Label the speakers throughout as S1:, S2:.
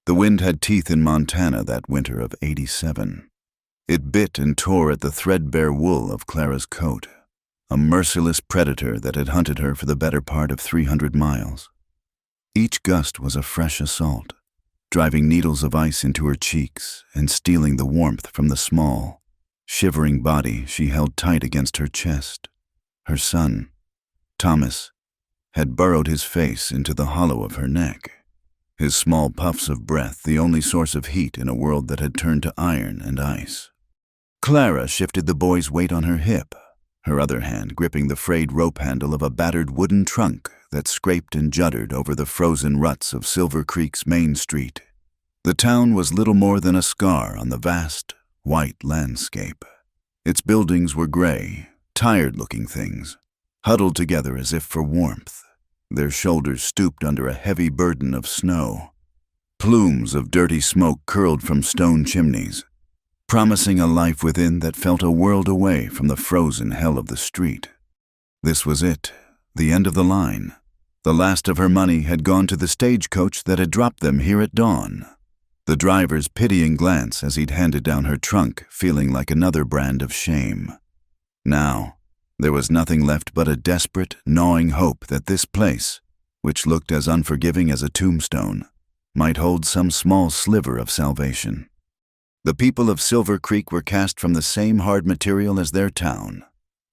S1: The wind had teeth in Montana that winter of '87. It bit and tore at the threadbare wool of Clara's coat, a merciless predator that had hunted her for the better part of 300 miles. Each gust was a fresh assault, driving needles of ice into her cheeks and stealing the warmth from the small, shivering body she held tight against her chest. Her son, Thomas, had burrowed his face into the hollow of her neck, his small puffs of breath the only source of heat in a world that had turned to iron and ice. Clara shifted the boy's weight on her hip, her other hand gripping the frayed rope handle of a battered wooden trunk that scraped and juddered over the frozen ruts of Silver Creek's Main Street. The town was little more than a scar on the vast, white landscape. Its buildings were gray, tired-looking things, huddled together as if for warmth, their shoulders stooped under a heavy burden of snow. Plumes of dirty smoke curled from stone chimneys, promising a life within that felt a world away from the frozen hell of the street. This was it, the end of the line. The last of her money had gone to the stagecoach that had dropped them here at dawn. The driver's pitying glance as he'd handed down her trunk feeling like another brand of shame. Now, there was nothing left but a desperate, gnawing hope that this place, which looked as unforgiving as a tombstone, might hold some small sliver of salvation. The people of Silver Creek were cast from the same hard material as their town.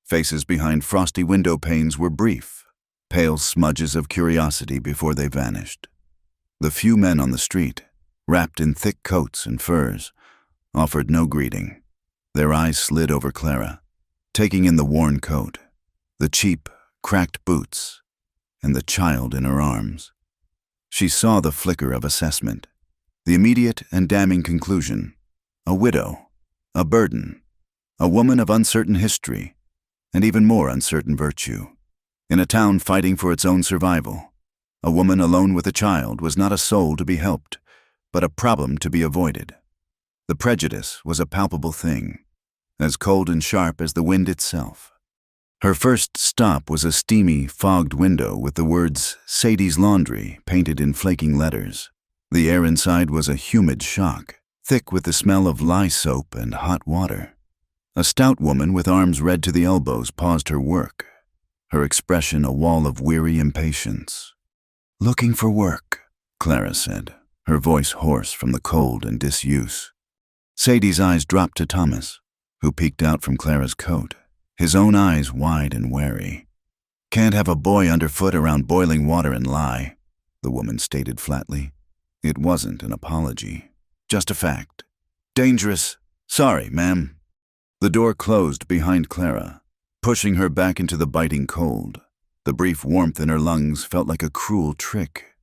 S1: Faces behind frosty window panes were brief, pale smudges of curiosity before they vanished. The few men on the street, wrapped in thick coats and furs, offered no greeting. Their eyes slid over Clara, taking in the worn coat, the cheap, cracked boots, and the child in her arms. She saw the flicker of assessment, the immediate and damning conclusion: a widow, a burden, a woman of uncertain history, and even more uncertain virtue. In a town fighting for its own survival, a woman alone with a child was not a soul to be helped, but a problem to be avoided. The prejudice was a palpable thing, as cold and sharp as the wind itself. Her first stop was a steamy, fogged window with the words "Sadie's Laundry" painted in flaking letters. The air inside was a humid shock, thick with the smell of lye soap and hot water. A stout woman with arms red to the elbows paused her work, her expression a wall of weary impatience. "Looking for work," Clara said, her voice hoarse from the cold and disuse. Sadie's eyes dropped to Thomas, who peeked out from Clara's coat, his own eyes wide and wary. "Can't have a boy underfoot around boiling water and lie," the woman stated flatly. It wasn't an apology, just a fact. "Dangerous. Sorry, ma'am." The door closed behind Clara, pushing her back into the biting cold. The brief warmth in her lungs felt like a cruel trick.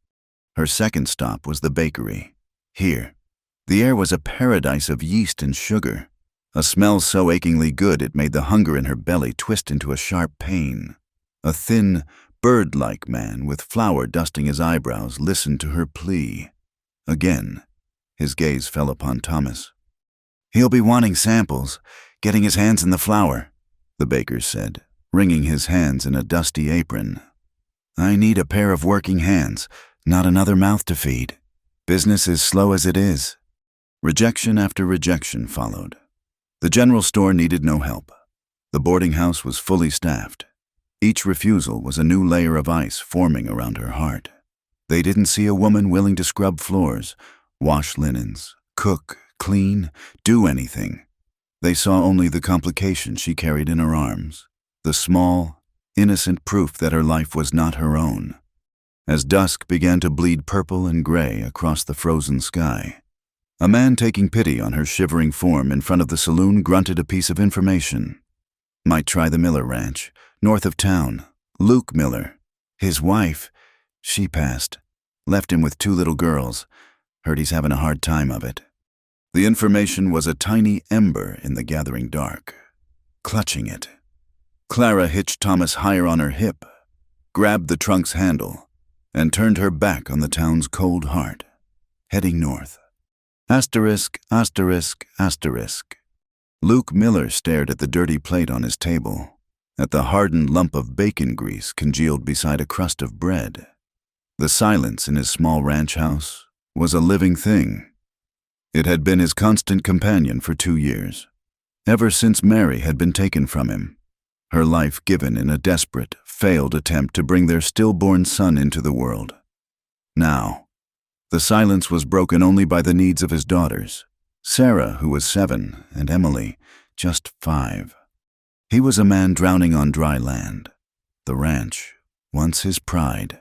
S1: Her second stop was the bakery. Here, the air was a paradise of yeast and sugar, a smell so achingly good it made the hunger in her belly twist into a sharp pain. A thin, bird-like man with flour dusting his eyebrows listened to her plea. Again, his gaze fell upon Thomas. "He'll be wanting samples, getting his hands in the flour," the baker said, wringing his hands in a dusty apron. "I need a pair of working hands, not another mouth to feed. Business is slow as it is." Rejection after rejection followed. The general store needed no help. The boarding house was fully staffed. Each refusal was a new layer of ice forming around her heart. They didn't see a woman willing to scrub floors, wash linens, cook, clean, do anything. They saw only the complication she carried in her arms, the small, innocent proof that her life was not her own. As dusk began to bleed purple and gray across the frozen sky, a man taking pity on her shivering form in front of the saloon grunted a piece of information. "Might try the Miller Ranch, north of town. Luke Miller. His wife, she passed. Left him with 2 little girls. Heard he's having a hard time of it." The information was a tiny ember in the gathering dark. Clutching it, Clara hitched Thomas higher on her hip, grabbed the trunk's handle, and turned her back on the town's cold heart, heading north. Asterisk, asterisk, asterisk. Luke Miller stared at the dirty plate on his table, at the hardened lump of bacon grease congealed beside a crust of bread. The silence in his small ranch house was a living thing. It had been his constant companion for 2 years, ever since Mary had been taken from him, her life given in a desperate, failed attempt to bring their stillborn son into the world. Now, the silence was broken only by the needs of his daughters, Sarah, who was 7, and Emily, just 5. He was a man drowning on dry land. The ranch, once his pride,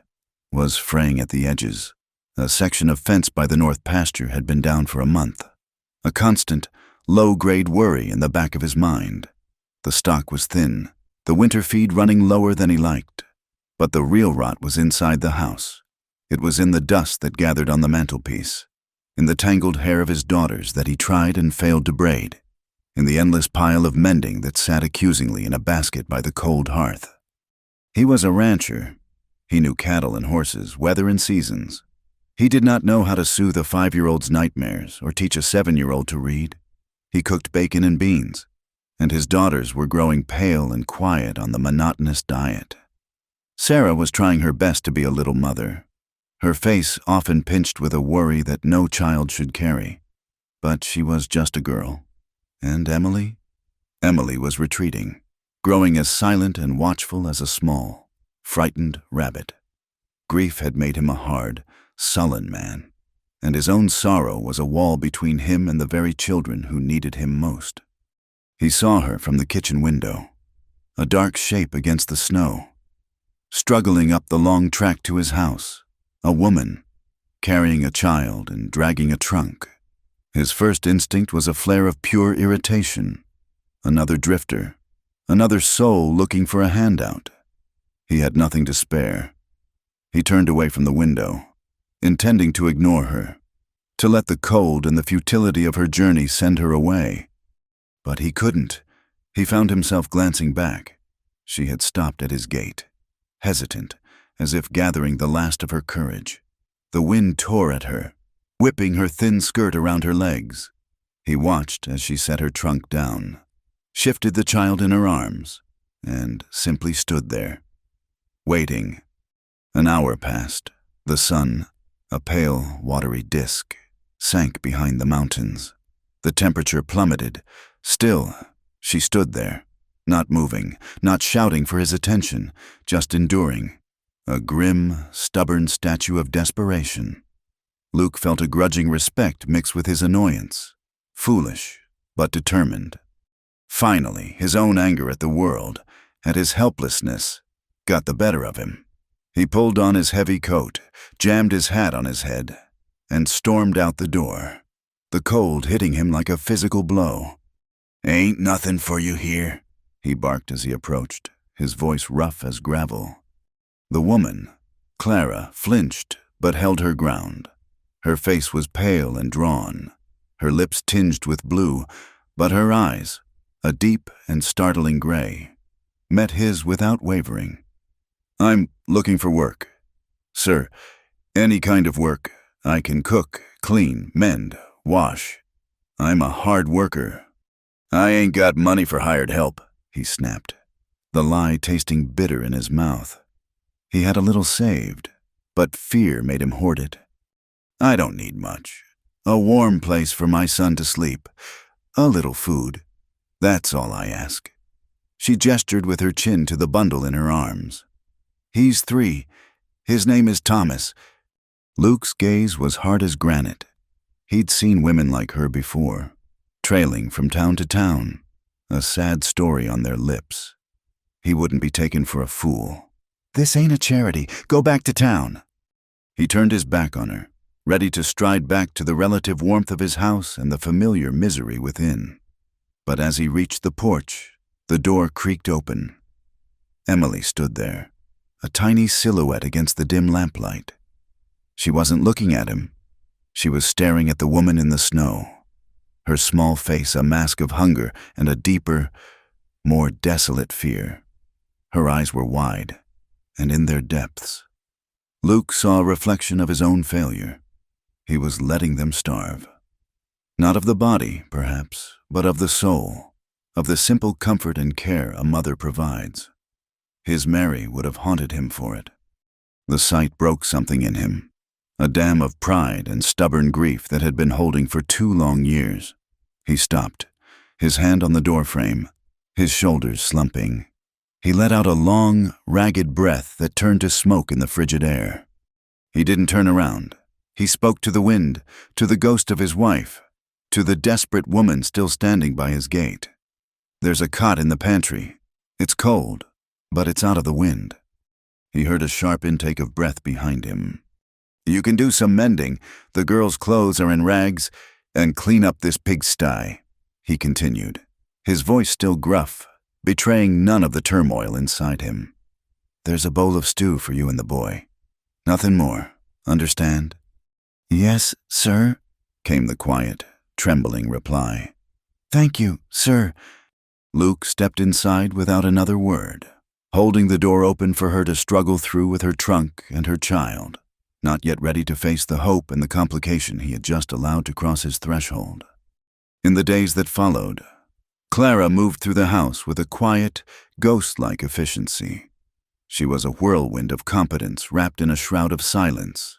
S1: was fraying at the edges. A section of fence by the north pasture had been down for a month. A constant, low-grade worry in the back of his mind. The stock was thin, the winter feed running lower than he liked. But the real rot was inside the house. It was in the dust that gathered on the mantelpiece, in the tangled hair of his daughters that he tried and failed to braid, in the endless pile of mending that sat accusingly in a basket by the cold hearth. He was a rancher. He knew cattle and horses, weather and seasons. He did not know how to soothe a 5-year-old's nightmares or teach a 7-year-old to read. He cooked bacon and beans, and his daughters were growing pale and quiet on the monotonous diet. Sarah was trying her best to be a little mother, her face often pinched with a worry that no child should carry. But she was just a girl. And Emily? Emily was retreating, growing as silent and watchful as a small, frightened rabbit. Grief had made him a hard, sullen man, and his own sorrow was a wall between him and the very children who needed him most. He saw her from the kitchen window, a dark shape against the snow, struggling up the long track to his house, a woman, carrying a child and dragging a trunk. His first instinct was a flare of pure irritation. Another drifter, another soul looking for a handout. He had nothing to spare. He turned away from the window, intending to ignore her, to let the cold and the futility of her journey send her away. But he couldn't. He found himself glancing back. She had stopped at his gate, hesitant, as if gathering the last of her courage. The wind tore at her, whipping her thin skirt around her legs. He watched as she set her trunk down, shifted the child in her arms, and simply stood there, waiting. An hour passed. The sun, a pale, watery disk, sank behind the mountains. The temperature plummeted. Still, she stood there, not moving, not shouting for his attention, just enduring. A grim, stubborn statue of desperation. Luke felt a grudging respect mixed with his annoyance. Foolish, but determined. Finally, his own anger at the world, at his helplessness, got the better of him. He pulled on his heavy coat, jammed his hat on his head, and stormed out the door, the cold hitting him like a physical blow. "Ain't nothing for you here," he barked as he approached, his voice rough as gravel. The woman, Clara, flinched but held her ground. Her face was pale and drawn, her lips tinged with blue, but her eyes, a deep and startling gray, met his without wavering. "I'm looking for work. Sir, any kind of work. I can cook, clean, mend, wash. I'm a hard worker." "I ain't got money for hired help," he snapped, the lie tasting bitter in his mouth. He had a little saved, but fear made him hoard it. "I don't need much. A warm place for my son to sleep. A little food. That's all I ask." She gestured with her chin to the bundle in her arms. "He's 3. His name is Thomas." Luke's gaze was hard as granite. He'd seen women like her before, trailing from town to town, a sad story on their lips. He wouldn't be taken for a fool. "This ain't a charity. Go back to town." He turned his back on her, ready to stride back to the relative warmth of his house and the familiar misery within. But as he reached the porch, the door creaked open. Emily stood there, a tiny silhouette against the dim lamplight. She wasn't looking at him. She was staring at the woman in the snow, her small face a mask of hunger and a deeper, more desolate fear. Her eyes were wide, and in their depths, Luke saw a reflection of his own failure. He was letting them starve. Not of the body, perhaps, but of the soul, of the simple comfort and care a mother provides. His Mary would have haunted him for it. The sight broke something in him, a dam of pride and stubborn grief that had been holding for 2 long years. He stopped, his hand on the doorframe, his shoulders slumping. He let out a long, ragged breath that turned to smoke in the frigid air. He didn't turn around. He spoke to the wind, to the ghost of his wife, to the desperate woman still standing by his gate. "There's a cot in the pantry. It's cold, but it's out of the wind." He heard a sharp intake of breath behind him. "You can do some mending. The girl's clothes are in rags, and clean up this pigsty," he continued, his voice still gruff, betraying none of the turmoil inside him. "There's a bowl of stew for you and the boy. Nothing more. Understand?" "Yes, sir," came the quiet, trembling reply. "Thank you, sir." Luke stepped inside without another word, holding the door open for her to struggle through with her trunk and her child, not yet ready to face the hope and the complication he had just allowed to cross his threshold. In the days that followed, Clara moved through the house with a quiet, ghost-like efficiency. She was a whirlwind of competence wrapped in a shroud of silence.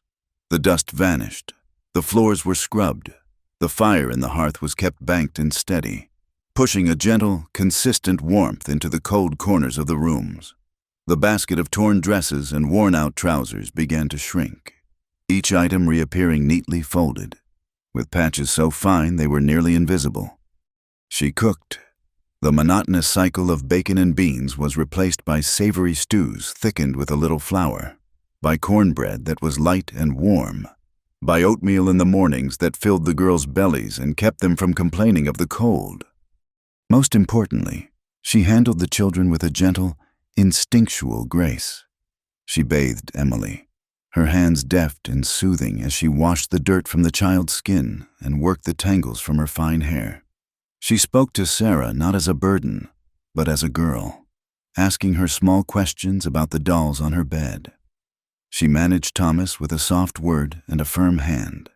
S1: The dust vanished, the floors were scrubbed, the fire in the hearth was kept banked and steady, pushing a gentle, consistent warmth into the cold corners of the rooms. The basket of torn dresses and worn-out trousers began to shrink, each item reappearing neatly folded, with patches so fine they were nearly invisible. She cooked. The monotonous cycle of bacon and beans was replaced by savory stews thickened with a little flour, by cornbread that was light and warm, by oatmeal in the mornings that filled the girls' bellies and kept them from complaining of the cold. Most importantly, she handled the children with a gentle, instinctual grace. She bathed Emily, her hands deft and soothing as she washed the dirt from the child's skin and worked the tangles from her fine hair. She spoke to Sarah not as a burden, but as a girl, asking her small questions about the dolls on her bed. She managed Thomas with a soft word and a firm hand,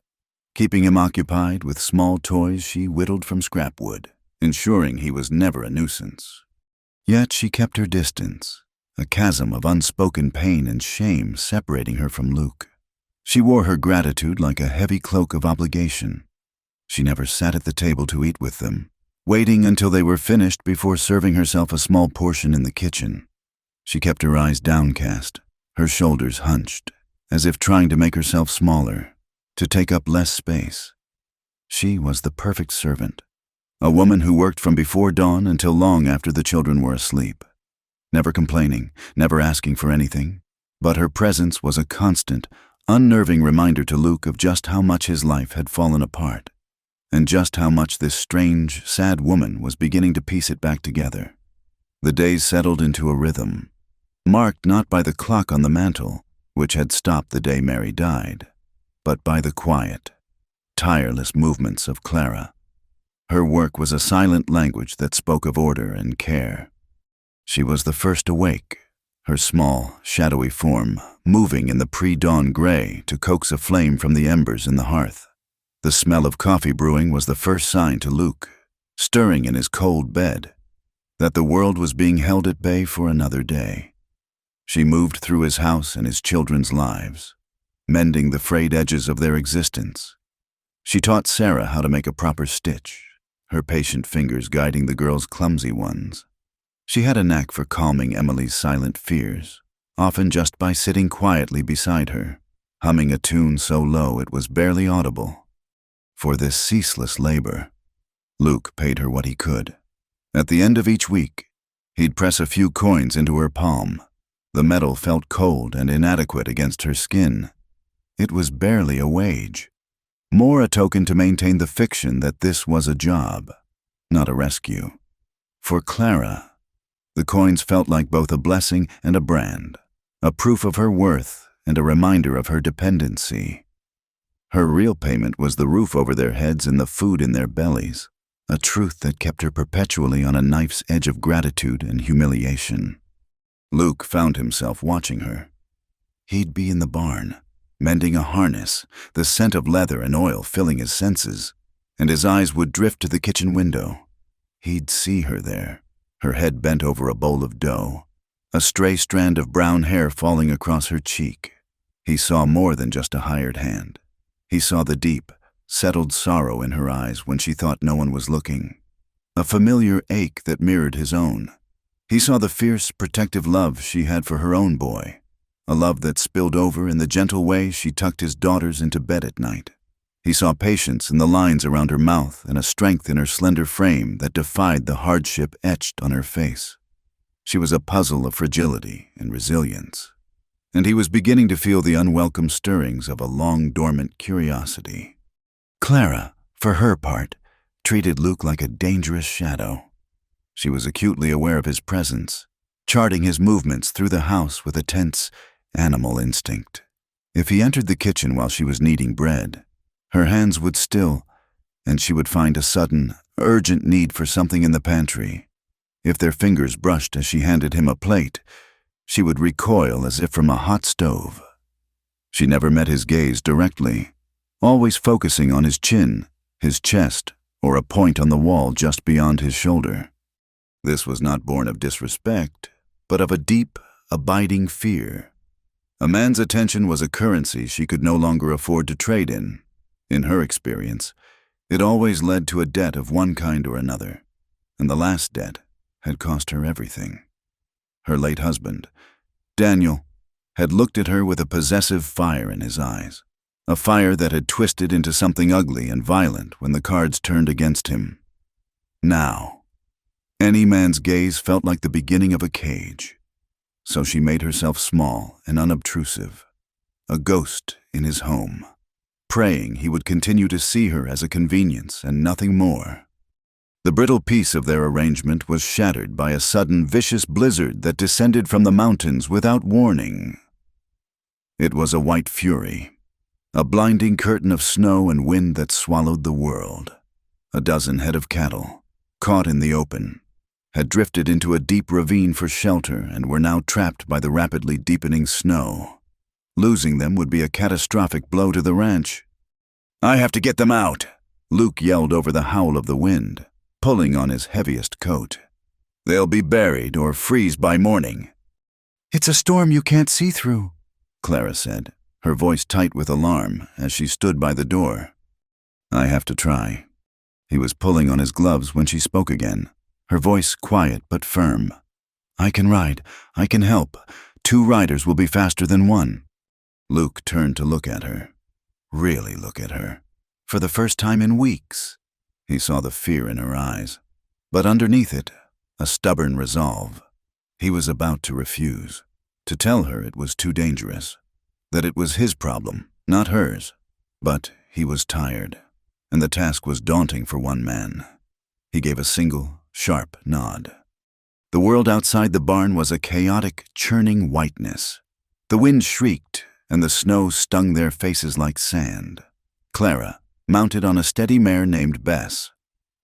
S1: keeping him occupied with small toys she whittled from scrap wood, ensuring he was never a nuisance. Yet she kept her distance, a chasm of unspoken pain and shame separating her from Luke. She wore her gratitude like a heavy cloak of obligation. She never sat at the table to eat with them, waiting until they were finished before serving herself a small portion in the kitchen. She kept her eyes downcast, her shoulders hunched, as if trying to make herself smaller, to take up less space. She was the perfect servant, a woman who worked from before dawn until long after the children were asleep, never complaining, never asking for anything, but her presence was a constant, unnerving reminder to Luke of just how much his life had fallen apart, and just how much this strange, sad woman was beginning to piece it back together. The days settled into a rhythm, marked not by the clock on the mantel, which had stopped the day Mary died, but by the quiet, tireless movements of Clara. Her work was a silent language that spoke of order and care. She was the first awake, her small, shadowy form moving in the pre-dawn gray to coax a flame from the embers in the hearth. The smell of coffee brewing was the first sign to Luke, stirring in his cold bed, that the world was being held at bay for another day. She moved through his house and his children's lives, mending the frayed edges of their existence. She taught Sarah how to make a proper stitch, her patient fingers guiding the girl's clumsy ones. She had a knack for calming Emily's silent fears, often just by sitting quietly beside her, humming a tune so low it was barely audible. For this ceaseless labor, Luke paid her what he could. At the end of each week, he'd press a few coins into her palm. The metal felt cold and inadequate against her skin. It was barely a wage, more a token to maintain the fiction that this was a job, not a rescue. For Clara, the coins felt like both a blessing and a brand, a proof of her worth and a reminder of her dependency. Her real payment was the roof over their heads and the food in their bellies, a truth that kept her perpetually on a knife's edge of gratitude and humiliation. Luke found himself watching her. He'd be in the barn, mending a harness, the scent of leather and oil filling his senses, and his eyes would drift to the kitchen window. He'd see her there, her head bent over a bowl of dough, a stray strand of brown hair falling across her cheek. He saw more than just a hired hand. He saw the deep, settled sorrow in her eyes when she thought no one was looking, a familiar ache that mirrored his own. He saw the fierce, protective love she had for her own boy, a love that spilled over in the gentle way she tucked his daughters into bed at night. He saw patience in the lines around her mouth and a strength in her slender frame that defied the hardship etched on her face. She was a puzzle of fragility and resilience, and he was beginning to feel the unwelcome stirrings of a long-dormant curiosity. Clara, for her part, treated Luke like a dangerous shadow. She was acutely aware of his presence, charting his movements through the house with a tense, animal instinct. If he entered the kitchen while she was kneading bread, her hands would still, and she would find a sudden, urgent need for something in the pantry. If their fingers brushed as she handed him a plate, she would recoil as if from a hot stove. She never met his gaze directly, always focusing on his chin, his chest, or a point on the wall just beyond his shoulder. This was not born of disrespect, but of a deep, abiding fear. A man's attention was a currency she could no longer afford to trade in. In her experience, it always led to a debt of one kind or another, and the last debt had cost her everything. Her late husband, Daniel, had looked at her with a possessive fire in his eyes, a fire that had twisted into something ugly and violent when the cards turned against him. Now, any man's gaze felt like the beginning of a cage, so she made herself small and unobtrusive, a ghost in his home, praying he would continue to see her as a convenience and nothing more. The brittle peace of their arrangement was shattered by a sudden vicious blizzard that descended from the mountains without warning. It was a white fury, a blinding curtain of snow and wind that swallowed the world. A dozen head of cattle, caught in the open, had drifted into a deep ravine for shelter and were now trapped by the rapidly deepening snow. Losing them would be a catastrophic blow to the ranch. "I have to get them out," Luke yelled over the howl of the wind, pulling on his heaviest coat. "They'll be buried or freeze by morning." "It's a storm you can't see through," Clara said, her voice tight with alarm as she stood by the door. "I have to try." He was pulling on his gloves when she spoke again, her voice quiet but firm. "I can ride. I can help. 2 riders will be faster than 1. Luke turned to look at her. Really look at her. For the first time in weeks, he saw the fear in her eyes, but underneath it, a stubborn resolve. He was about to refuse, to tell her it was too dangerous, that it was his problem, not hers. But he was tired, and the task was daunting for one man. He gave a single, sharp nod. The world outside the barn was a chaotic, churning whiteness. The wind shrieked, and the snow stung their faces like sand. Clara, mounted on a steady mare named Bess,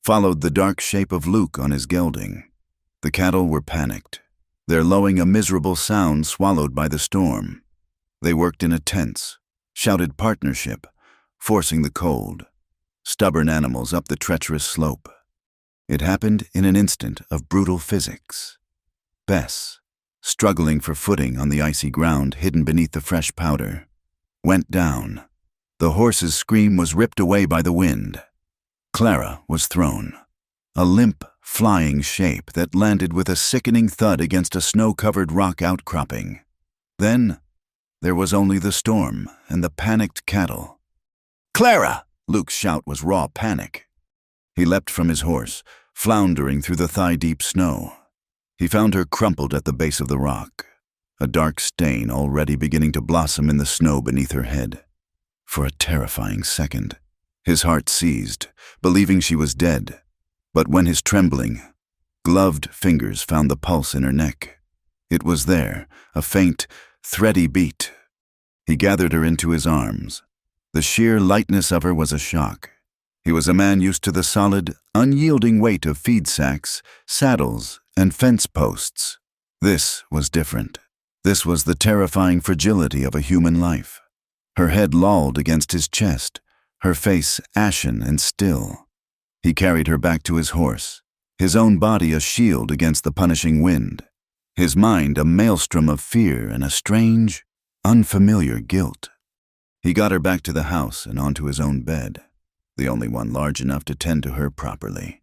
S1: followed the dark shape of Luke on his gelding. The cattle were panicked, their lowing a miserable sound swallowed by the storm. They worked in a tense, shouted partnership, forcing the cold, stubborn animals up the treacherous slope. It happened in an instant of brutal physics. Bess, struggling for footing on the icy ground hidden beneath the fresh powder, went down. The horse's scream was ripped away by the wind. Clara was thrown, a limp, flying shape that landed with a sickening thud against a snow-covered rock outcropping. Then, there was only the storm and the panicked cattle. "Clara!" Luke's shout was raw panic. He leapt from his horse, floundering through the thigh-deep snow. He found her crumpled at the base of the rock, a dark stain already beginning to blossom in the snow beneath her head. For a terrifying second, his heart seized, believing she was dead. But when his trembling, gloved fingers found the pulse in her neck, it was there, a faint, thready beat. He gathered her into his arms. The sheer lightness of her was a shock. He was a man used to the solid, unyielding weight of feed sacks, saddles, and fence posts. This was different. This was the terrifying fragility of a human life. Her head lolled against his chest, her face ashen and still. He carried her back to his horse, his own body a shield against the punishing wind, his mind a maelstrom of fear and a strange, unfamiliar guilt. He got her back to the house and onto his own bed, the only one large enough to tend to her properly.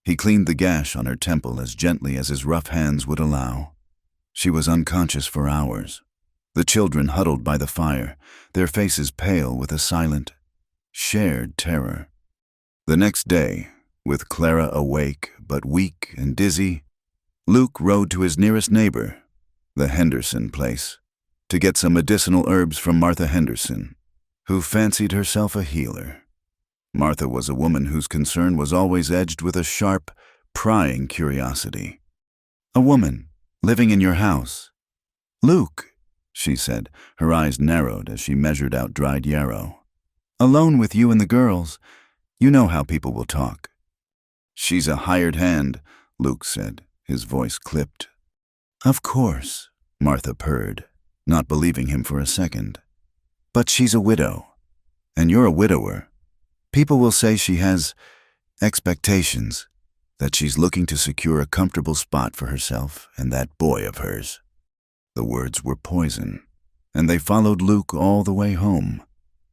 S1: He cleaned the gash on her temple as gently as his rough hands would allow. She was unconscious for hours. The children huddled by the fire, their faces pale with a silent, shared terror. The next day, with Clara awake but weak and dizzy, Luke rode to his nearest neighbor, the Henderson place, to get some medicinal herbs from Martha Henderson, who fancied herself a healer. Martha was a woman whose concern was always edged with a sharp, prying curiosity. "A woman living in your house." "Luke," she said, her eyes narrowed as she measured out dried yarrow. "Alone with you and the girls. You know how people will talk." "She's a hired hand," Luke said, his voice clipped. "Of course," Martha purred, not believing him for a second. "But she's a widow, and you're a widower. People will say she has expectations, that she's looking to secure a comfortable spot for herself and that boy of hers." The words were poison, and they followed Luke all the way home.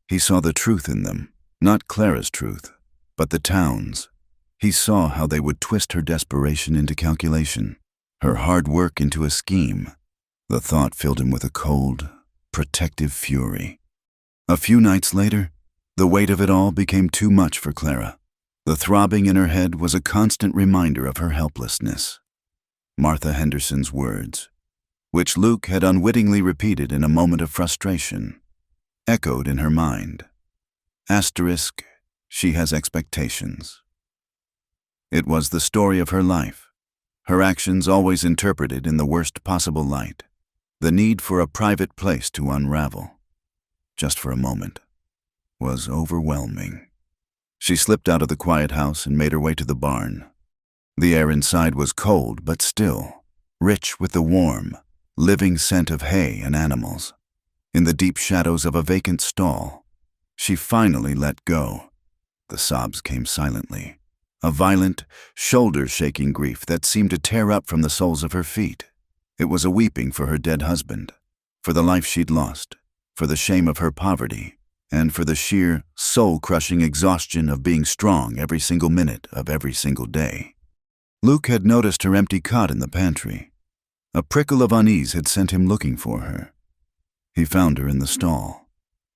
S1: He saw the truth in them, not Clara's truth, but the town's. He saw how they would twist her desperation into calculation, her hard work into a scheme. The thought filled him with a cold, protective fury. A few nights later, the weight of it all became too much for Clara. The throbbing in her head was a constant reminder of her helplessness. Martha Henderson's words, which Luke had unwittingly repeated in a moment of frustration, echoed in her mind. Asterisk, she has expectations. It was the story of her life, her actions always interpreted in the worst possible light, the need for a private place to unravel, just for a moment, was overwhelming. She slipped out of the quiet house and made her way to the barn. The air inside was cold but still, rich with the warm, living scent of hay and animals. In the deep shadows of a vacant stall, she finally let go. The sobs came silently, a violent, shoulder-shaking grief that seemed to tear up from the soles of her feet. It was a weeping for her dead husband, for the life she'd lost, for the shame of her poverty, and for the sheer, soul-crushing exhaustion of being strong every single minute of every single day. Luke had noticed her empty cot in the pantry. A prickle of unease had sent him looking for her. He found her in the stall,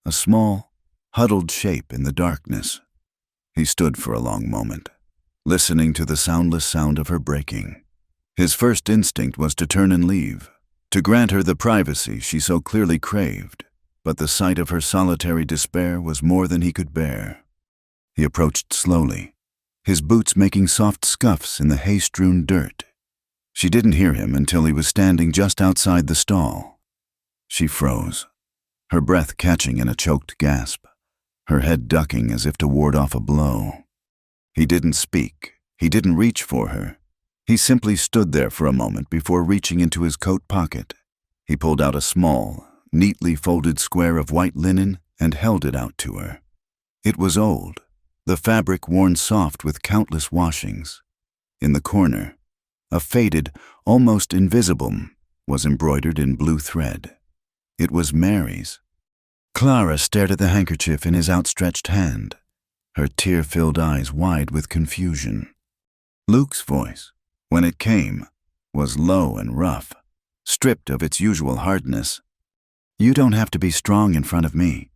S1: a small, huddled shape in the darkness. He stood for a long moment, listening to the soundless sound of her breaking. His first instinct was to turn and leave, to grant her the privacy she so clearly craved, but the sight of her solitary despair was more than he could bear. He approached slowly, his boots making soft scuffs in the hay-strewn dirt. She didn't hear him until he was standing just outside the stall. She froze, her breath catching in a choked gasp, her head ducking as if to ward off a blow. He didn't speak. He didn't reach for her. He simply stood there for a moment before reaching into his coat pocket. He pulled out a small, neatly folded square of white linen and held it out to her. It was old, the fabric worn soft with countless washings. In the corner, a faded, almost invisible, was embroidered in blue thread. It was Mary's. Clara stared at the handkerchief in his outstretched hand, her tear-filled eyes wide with confusion. Luke's voice, when it came, was low and rough, stripped of its usual hardness. "You don't have to be strong in front of me."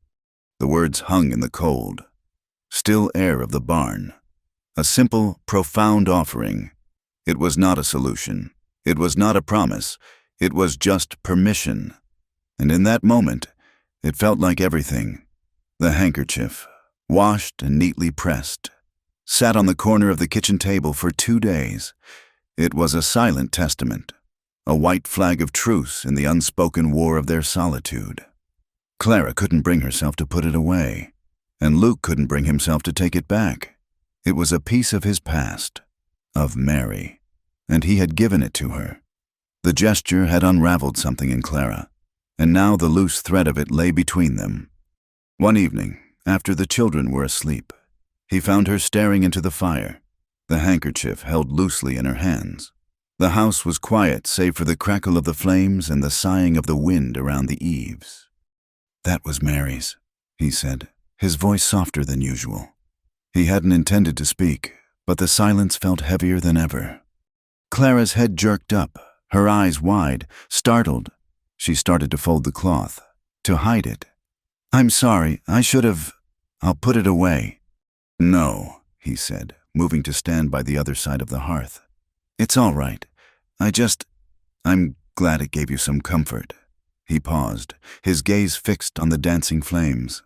S1: The words hung in the cold, still air of the barn. A simple, profound offering. It was not a solution. It was not a promise. It was just permission. And in that moment, it felt like everything. The handkerchief, washed and neatly pressed, sat on the corner of the kitchen table for 2 days. It was a silent testament, a white flag of truce in the unspoken war of their solitude. Clara couldn't bring herself to put it away, and Luke couldn't bring himself to take it back. It was a piece of his past, of Mary, and he had given it to her. The gesture had unraveled something in Clara, and now the loose thread of it lay between them. One evening, after the children were asleep, he found her staring into the fire, the handkerchief held loosely in her hands. The house was quiet save for the crackle of the flames and the sighing of the wind around the eaves. That was Mary's, he said, his voice softer than usual. He hadn't intended to speak, but the silence felt heavier than ever. Clara's head jerked up, her eyes wide, startled. She started to fold the cloth, to hide it. "I'm sorry, I should have. I'll put it away." "No," he said, moving to stand by the other side of the hearth. "It's all right. I'm glad it gave you some comfort." He paused, his gaze fixed on the dancing flames.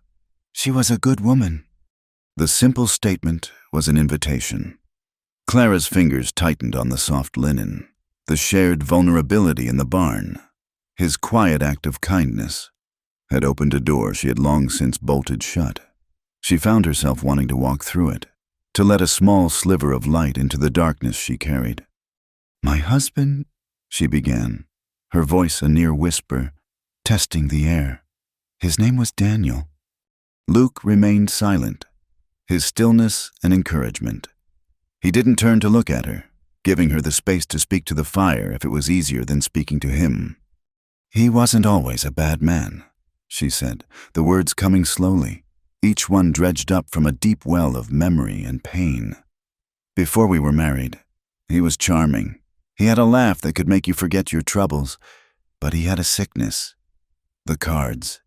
S1: "She was a good woman." The simple statement was an invitation. Clara's fingers tightened on the soft linen, the shared vulnerability in the barn. His quiet act of kindness had opened a door she had long since bolted shut. She found herself wanting to walk through it, to let a small sliver of light into the darkness she carried. "My husband," she began, her voice a near whisper, testing the air. "His name was Daniel." Luke remained silent, his stillness an encouragement. He didn't turn to look at her, giving her the space to speak to the fire if it was easier than speaking to him. "He wasn't always a bad man," she said, the words coming slowly, each one dredged up from a deep well of memory and pain. "Before we were married, he was charming. He had a laugh that could make you forget your troubles, but he had a sickness. The cards.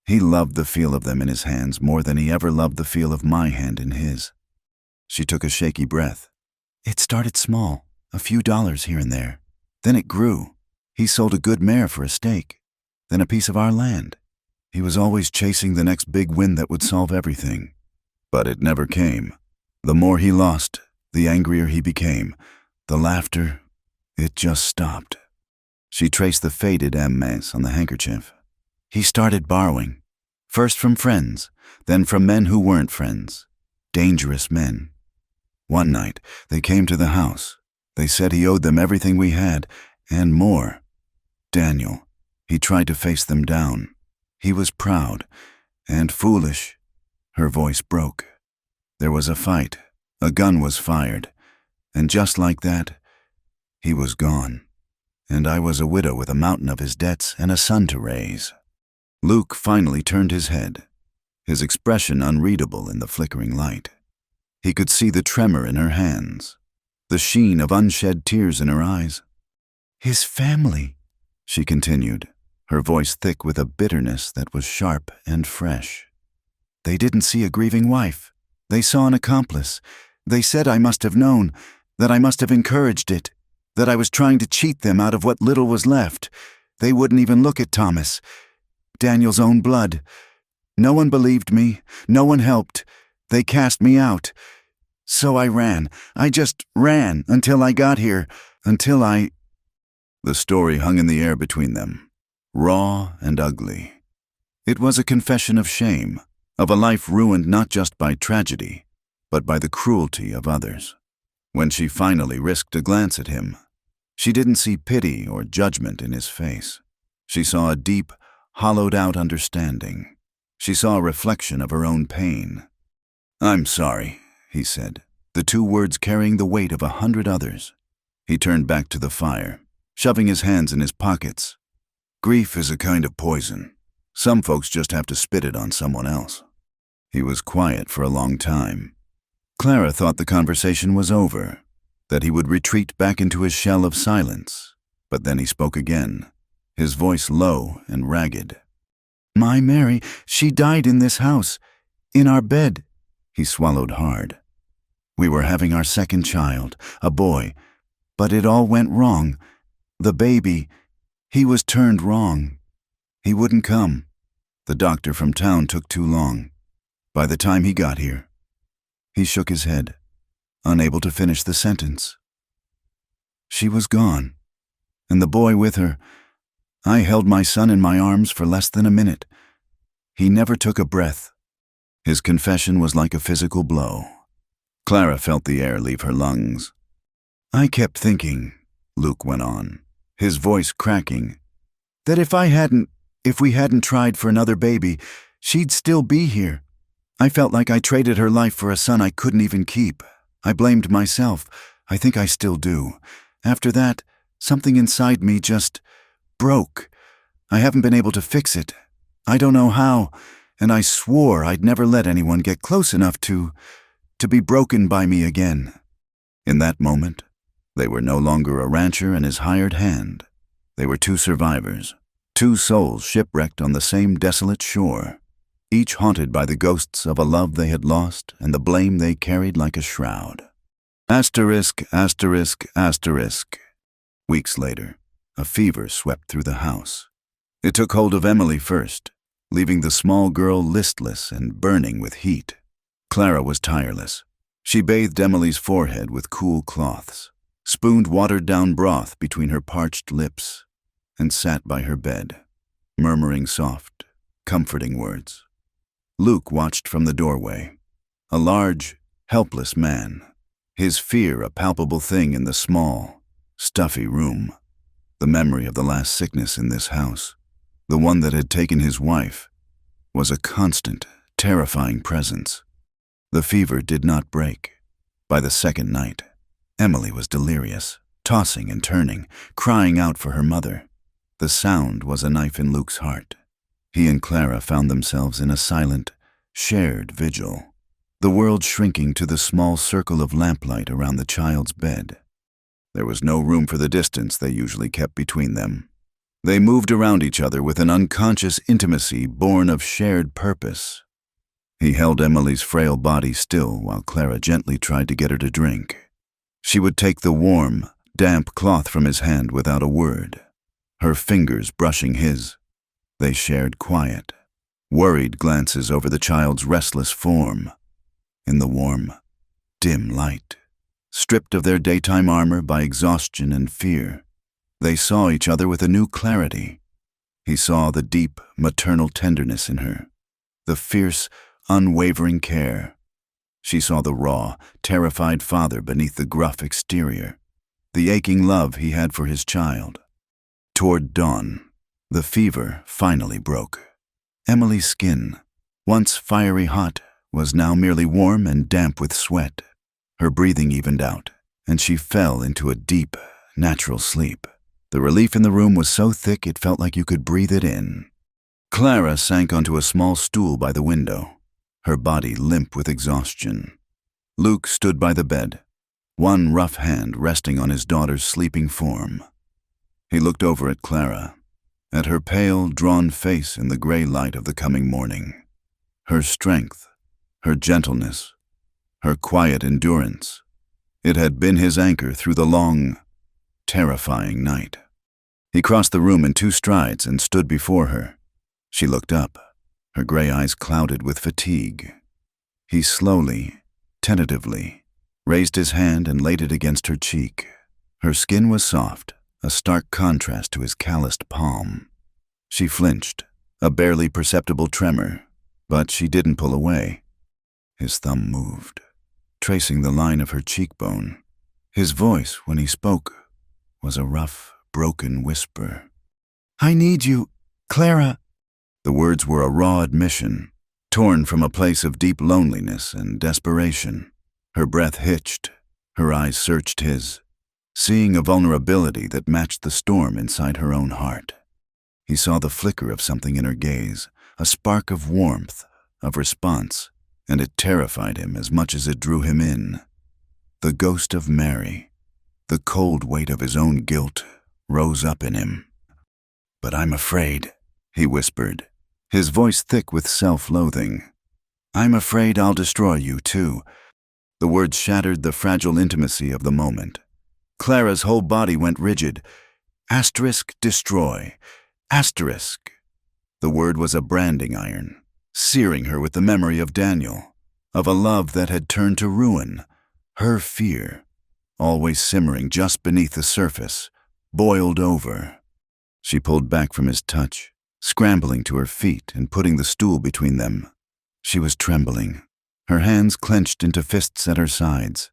S1: He loved the feel of them in his hands more than he ever loved the feel of my hand in his." She took a shaky breath. "It started small, a few dollars here and there. Then it grew. He sold a good mare for a stake, then a piece of our land. He was always chasing the next big win that would solve everything. But it never came. The more he lost, the angrier he became. The laughter, it just stopped." She traced the faded M-mass on the handkerchief. "He started borrowing, first from friends, then from men who weren't friends, dangerous men. One night, they came to the house. They said he owed them everything we had, and more. Daniel, he tried to face them down. He was proud and foolish." Her voice broke. "There was a fight. A gun was fired. And just like that, he was gone. And I was a widow with a mountain of his debts and a son to raise." Luke finally turned his head, his expression unreadable in the flickering light. He could see the tremor in her hands, the sheen of unshed tears in her eyes. "His family," she continued, her voice thick with a bitterness that was sharp and fresh. "They didn't see a grieving wife. They saw an accomplice. They said I must have known, that I must have encouraged it, that I was trying to cheat them out of what little was left. They wouldn't even look at Thomas, Daniel's own blood. No one believed me. No one helped. They cast me out. So I ran. I just ran until I got here, until I—" The story hung in the air between them, raw and ugly. It was a confession of shame, of a life ruined not just by tragedy, but by the cruelty of others. When she finally risked a glance at him, she didn't see pity or judgment in his face. She saw a deep, hollowed-out understanding. She saw a reflection of her own pain. "I'm sorry," he said, the two words carrying the weight of 100 others. He turned back to the fire, shoving his hands in his pockets. "Grief is a kind of poison. Some folks just have to spit it on someone else." He was quiet for a long time. Clara thought the conversation was over, that he would retreat back into his shell of silence, but then he spoke again, his voice low and ragged. "My Mary, she died in this house, in our bed." He swallowed hard. "We were having our second child, a boy, but it all went wrong. The baby, he was turned wrong. He wouldn't come. The doctor from town took too long. By the time he got here—" He shook his head, unable to finish the sentence. "She was gone, and the boy with her. I held my son in my arms for less than a minute. He never took a breath." His confession was like a physical blow. Clara felt the air leave her lungs. "I kept thinking," Luke went on, his voice cracking, "that if we hadn't tried for another baby, she'd still be here. I felt like I traded her life for a son I couldn't even keep. I blamed myself. I think I still do. After that, something inside me just broke. I haven't been able to fix it. I don't know how, and I swore I'd never let anyone get close enough to be broken by me again." In that moment, they were no longer a rancher and his hired hand. They were two survivors, two souls shipwrecked on the same desolate shore, each haunted by the ghosts of a love they had lost and the blame they carried like a shroud. Asterisk, asterisk, asterisk. Weeks later, a fever swept through the house. It took hold of Emily first, leaving the small girl listless and burning with heat. Clara was tireless. She bathed Emily's forehead with cool cloths, spooned watered-down broth between her parched lips, and sat by her bed, murmuring soft, comforting words. Luke watched from the doorway, a large, helpless man, his fear a palpable thing in the small, stuffy room. The memory of the last sickness in this house, the one that had taken his wife, was a constant, terrifying presence. The fever did not break. By the second night, Emily was delirious, tossing and turning, crying out for her mother. The sound was a knife in Luke's heart. He and Clara found themselves in a silent, shared vigil, the world shrinking to the small circle of lamplight around the child's bed. There was no room for the distance they usually kept between them. They moved around each other with an unconscious intimacy born of shared purpose. He held Emily's frail body still while Clara gently tried to get her to drink. She would take the warm, damp cloth from his hand without a word, her fingers brushing his. They shared quiet, worried glances over the child's restless form. In the warm, dim light, stripped of their daytime armor by exhaustion and fear, they saw each other with a new clarity. He saw the deep, maternal tenderness in her, the fierce, unwavering care. She saw the raw, terrified father beneath the gruff exterior, the aching love he had for his child. Toward dawn, the fever finally broke. Emily's skin, once fiery hot, was now merely warm and damp with sweat. Her breathing evened out, and she fell into a deep, natural sleep. The relief in the room was so thick it felt like you could breathe it in. Clara sank onto a small stool by the window, her body limp with exhaustion. Luke stood by the bed, one rough hand resting on his daughter's sleeping form. He looked over at Clara, at her pale, drawn face in the gray light of the coming morning. Her strength, her gentleness, her quiet endurance. It had been his anchor through the long, terrifying night. He crossed the room in 2 strides and stood before her. She looked up, her gray eyes clouded with fatigue. He slowly, tentatively, raised his hand and laid it against her cheek. Her skin was soft, a stark contrast to his calloused palm. She flinched, a barely perceptible tremor, but she didn't pull away. His thumb moved, tracing the line of her cheekbone. His voice, when he spoke, was a rough, broken whisper. "I need you, Clara." The words were a raw admission, torn from a place of deep loneliness and desperation. Her breath hitched, her eyes searched his, seeing a vulnerability that matched the storm inside her own heart. He saw the flicker of something in her gaze, a spark of warmth, of response, and it terrified him as much as it drew him in. The ghost of Mary, the cold weight of his own guilt, rose up in him. "But I'm afraid," he whispered, his voice thick with self-loathing. "I'm afraid I'll destroy you, too." The words shattered the fragile intimacy of the moment. Clara's whole body went rigid. Asterisk, destroy. Asterisk. The word was a branding iron, searing her with the memory of Daniel, of a love that had turned to ruin. Her fear, always simmering just beneath the surface, boiled over. She pulled back from his touch, scrambling to her feet and putting the stool between them. She was trembling, her hands clenched into fists at her sides.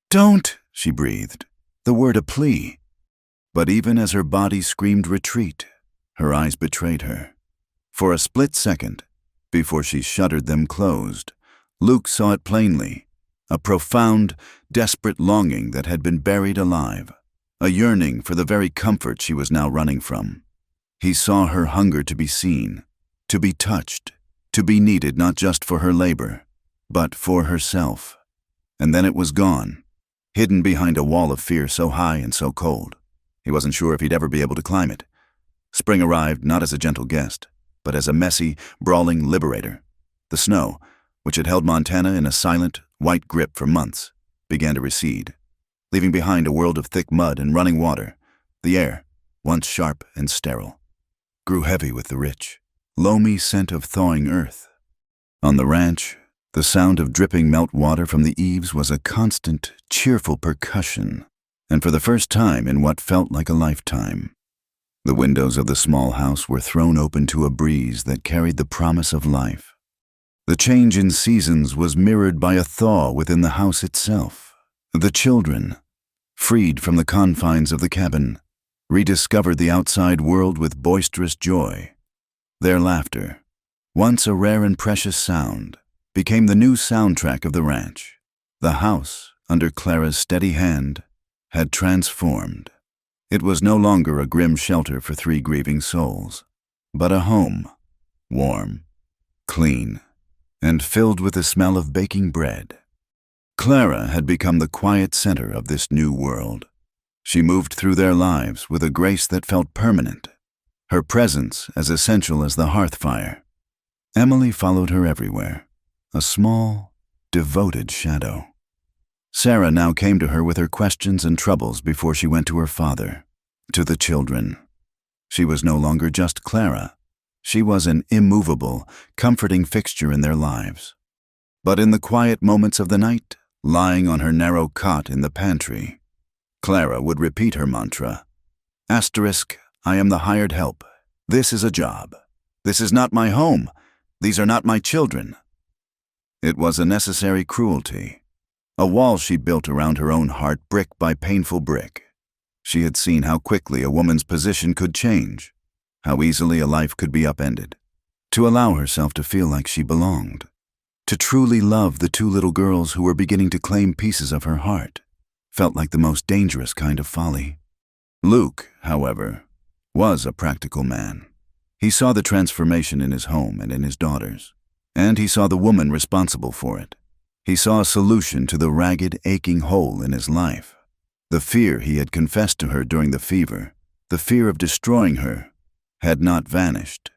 S1: "Don't," she breathed, the word a plea. But even as her body screamed retreat, her eyes betrayed her. For a split second, before she shuttered them closed, Luke saw it plainly, a profound, desperate longing that had been buried alive, a yearning for the very comfort she was now running from. He saw her hunger to be seen, to be touched, to be needed not just for her labor, but for herself. And then it was gone, hidden behind a wall of fear so high and so cold. He wasn't sure if he'd ever be able to climb it. Spring arrived not as a gentle guest, but as a messy, brawling liberator. The snow, which had held Montana in a silent, white grip for months, began to recede, leaving behind a world of thick mud and running water. The air, once sharp and sterile, grew heavy with the rich, loamy scent of thawing earth. On the ranch, the sound of dripping meltwater from the eaves was a constant, cheerful percussion, and for the first time in what felt like a lifetime, the windows of the small house were thrown open to a breeze that carried the promise of life. The change in seasons was mirrored by a thaw within the house itself. The children, freed from the confines of the cabin, rediscovered the outside world with boisterous joy. Their laughter, once a rare and precious sound, became the new soundtrack of the ranch. The house, under Clara's steady hand, had transformed. It was no longer a grim shelter for 3 grieving souls, but a home, warm, clean, and filled with the smell of baking bread. Clara had become the quiet center of this new world. She moved through their lives with a grace that felt permanent, her presence as essential as the hearth fire. Emily followed her everywhere, a small, devoted shadow. Sarah now came to her with her questions and troubles before she went to her father, to the children. She was no longer just Clara. She was an immovable, comforting fixture in their lives. But in the quiet moments of the night, lying on her narrow cot in the pantry, Clara would repeat her mantra, "I am the hired help. This is a job. This is not my home. These are not my children." It was a necessary cruelty, a wall she built around her own heart, brick by painful brick. She had seen how quickly a woman's position could change, how easily a life could be upended. To allow herself to feel like she belonged, to truly love the 2 little girls who were beginning to claim pieces of her heart, felt like the most dangerous kind of folly. Luke, however, was a practical man. He saw the transformation in his home and in his daughters, and he saw the woman responsible for it. He saw a solution to the ragged, aching hole in his life. The fear he had confessed to her during the fever, the fear of destroying her, had not vanished,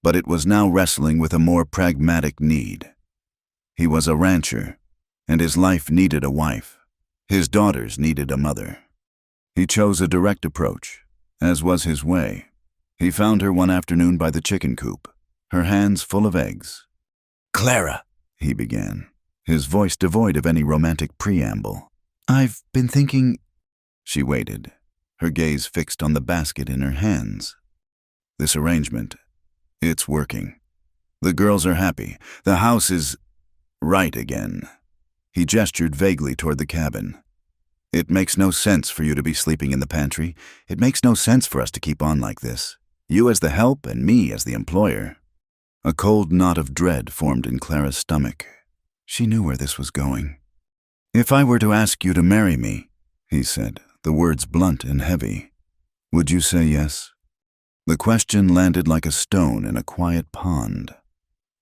S1: but it was now wrestling with a more pragmatic need. He was a rancher, and his life needed a wife. His daughters needed a mother. He chose a direct approach, as was his way. He found her one afternoon by the chicken coop, her hands full of eggs. "Clara," he began, his voice devoid of any romantic preamble. "I've been thinking—" She waited, her gaze fixed on the basket in her hands. "This arrangement, it's working. The girls are happy. The house is right again." He gestured vaguely toward the cabin. "It makes no sense for you to be sleeping in the pantry. It makes no sense for us to keep on like this. You as the help and me as the employer." A cold knot of dread formed in Clara's stomach. She knew where this was going. "If I were to ask you to marry me," he said, the words blunt and heavy, "would you say yes?" The question landed like a stone in a quiet pond.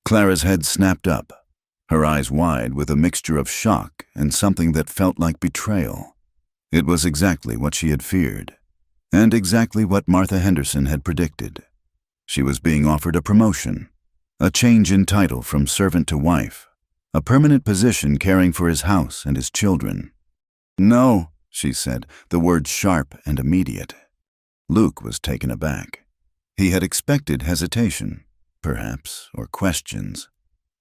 S1: Clara's head snapped up, her eyes wide with a mixture of shock and something that felt like betrayal. It was exactly what she had feared, and exactly what Martha Henderson had predicted. She was being offered a promotion, a change in title from servant to wife, a permanent position caring for his house and his children. "No," she said, the words sharp and immediate. Luke was taken aback. He had expected hesitation, perhaps, or questions.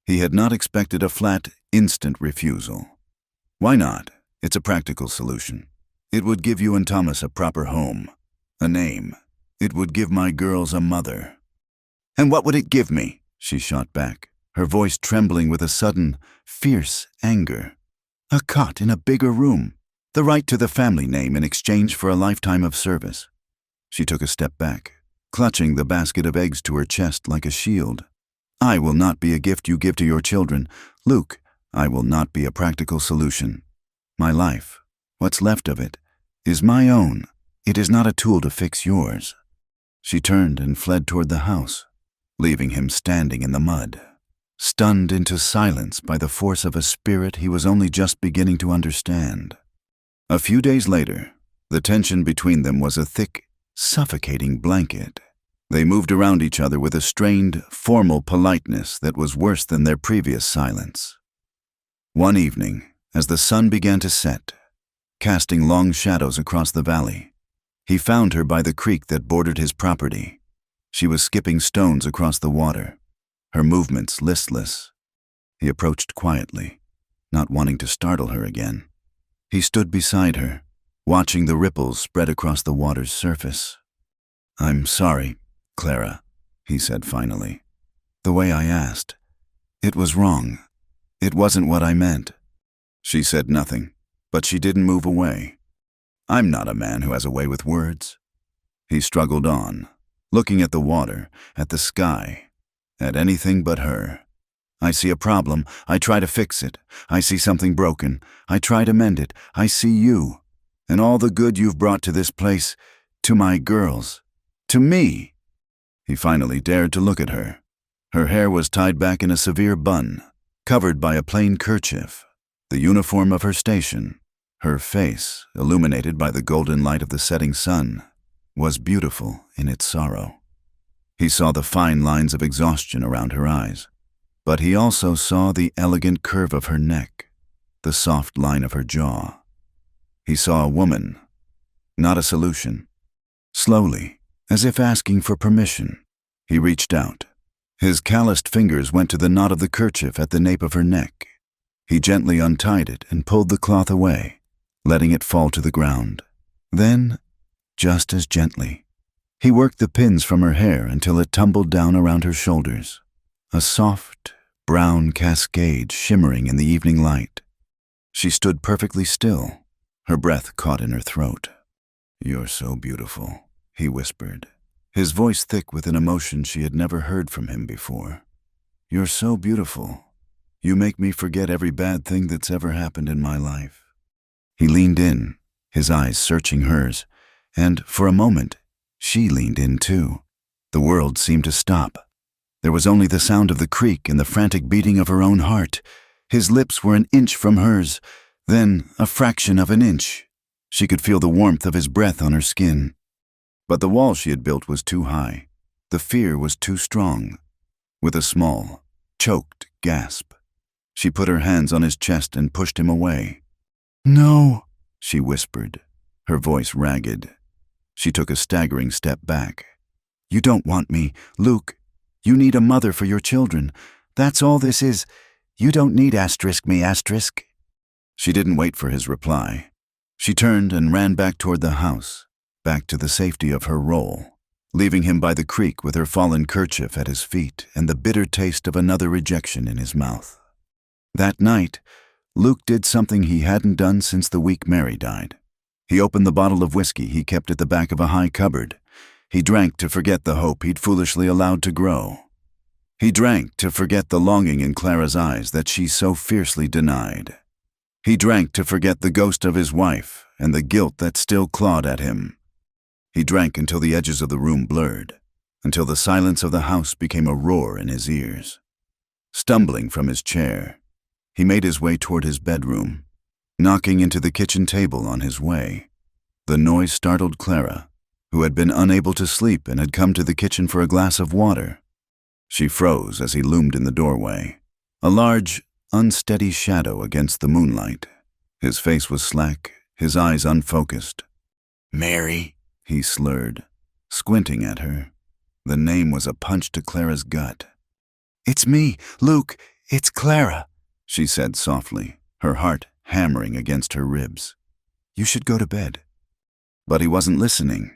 S1: He had not expected a flat, instant refusal. "Why not? It's a practical solution. It would give you and Thomas a proper home, a name. It would give my girls a mother." "And what would it give me?" she shot back, her voice trembling with a sudden, fierce anger. "A cot in a bigger room, the right to the family name in exchange for a lifetime of service." She took a step back, clutching the basket of eggs to her chest like a shield. "I will not be a gift you give to your children. Luke, I will not be a practical solution. My life, what's left of it, is my own. It is not a tool to fix yours." She turned and fled toward the house. leaving him standing in the mud, stunned into silence by the force of a spirit he was only just beginning to understand. A few days later, the tension between them was a thick, suffocating blanket. They moved around each other with a strained, formal politeness that was worse than their previous silence. One evening, as the sun began to set, casting long shadows across the valley, he found her by the creek that bordered his property. She was skipping stones across the water, her movements listless. He approached quietly, not wanting to startle her again. He stood beside her, watching the ripples spread across the water's surface. "I'm sorry, Clara," he said finally. "The way I asked, it was wrong. It wasn't what I meant." She said nothing, but she didn't move away. "I'm not a man who has a way with words." He struggled on, looking at the water, at the sky, at anything but her. "I see a problem, I try to fix it. I see something broken, I try to mend it. I see you, and all the good you've brought to this place, to my girls, to me." He finally dared to look at her. Her hair was tied back in a severe bun, covered by a plain kerchief, the uniform of her station. Her face, illuminated by the golden light of the setting sun, was beautiful in its sorrow. He saw the fine lines of exhaustion around her eyes, but he also saw the elegant curve of her neck, the soft line of her jaw. He saw a woman, not a solution. Slowly, as if asking for permission, he reached out. His calloused fingers went to the knot of the kerchief at the nape of her neck. He gently untied it and pulled the cloth away, letting it fall to the ground. Then, just as gently, he worked the pins from her hair until it tumbled down around her shoulders, a soft, brown cascade shimmering in the evening light. She stood perfectly still, her breath caught in her throat. "You're so beautiful," he whispered, his voice thick with an emotion she had never heard from him before. "You're so beautiful. You make me forget every bad thing that's ever happened in my life." He leaned in, his eyes searching hers, and for a moment, she leaned in too. The world seemed to stop. There was only the sound of the creek and the frantic beating of her own heart. His lips were an inch from hers, then a fraction of an inch. She could feel the warmth of his breath on her skin. But the wall she had built was too high. The fear was too strong. With a small, choked gasp, she put her hands on his chest and pushed him away. "No," she whispered, her voice ragged. She took a staggering step back. "You don't want me, Luke. You need a mother for your children. That's all this is. You don't need *me*. She didn't wait for his reply. She turned and ran back toward the house, back to the safety of her role, leaving him by the creek with her fallen kerchief at his feet and the bitter taste of another rejection in his mouth. That night, Luke did something he hadn't done since the week Mary died. He opened the bottle of whiskey he kept at the back of a high cupboard. He drank to forget the hope he'd foolishly allowed to grow. He drank to forget the longing in Clara's eyes that she so fiercely denied. He drank to forget the ghost of his wife and the guilt that still clawed at him. He drank until the edges of the room blurred, until the silence of the house became a roar in his ears. Stumbling from his chair, he made his way toward his bedroom, knocking into the kitchen table on his way. The noise startled Clara, who had been unable to sleep and had come to the kitchen for a glass of water. She froze as he loomed in the doorway, a large, unsteady shadow against the moonlight. His face was slack, his eyes unfocused. "Mary," he slurred, squinting at her. The name was a punch to Clara's gut. "It's me, Luke, it's Clara," she said softly, her heart hammering against her ribs. "You should go to bed." But he wasn't listening.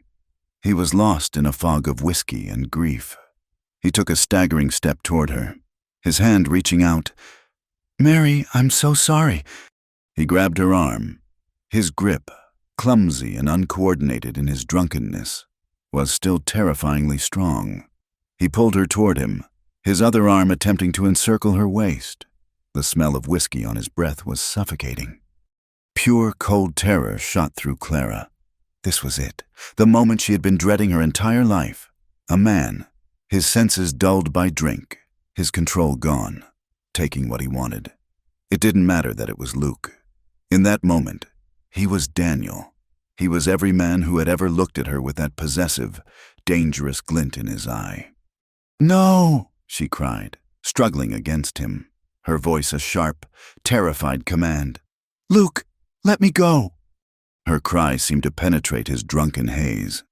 S1: He was lost in a fog of whiskey and grief. He took a staggering step toward her, his hand reaching out. "Mary, I'm so sorry." He grabbed her arm. His grip, clumsy and uncoordinated in his drunkenness, was still terrifyingly strong. He pulled her toward him, his other arm attempting to encircle her waist. The smell of whiskey on his breath was suffocating. Pure cold terror shot through Clara. This was it, the moment she had been dreading her entire life. A man, his senses dulled by drink, his control gone, taking what he wanted. It didn't matter that it was Luke. In that moment, he was Daniel. He was every man who had ever looked at her with that possessive, dangerous glint in his eye. "No!" she cried, struggling against him, her voice a sharp, terrified command. "Luke, let me go!" Her cry seemed to penetrate his drunken haze.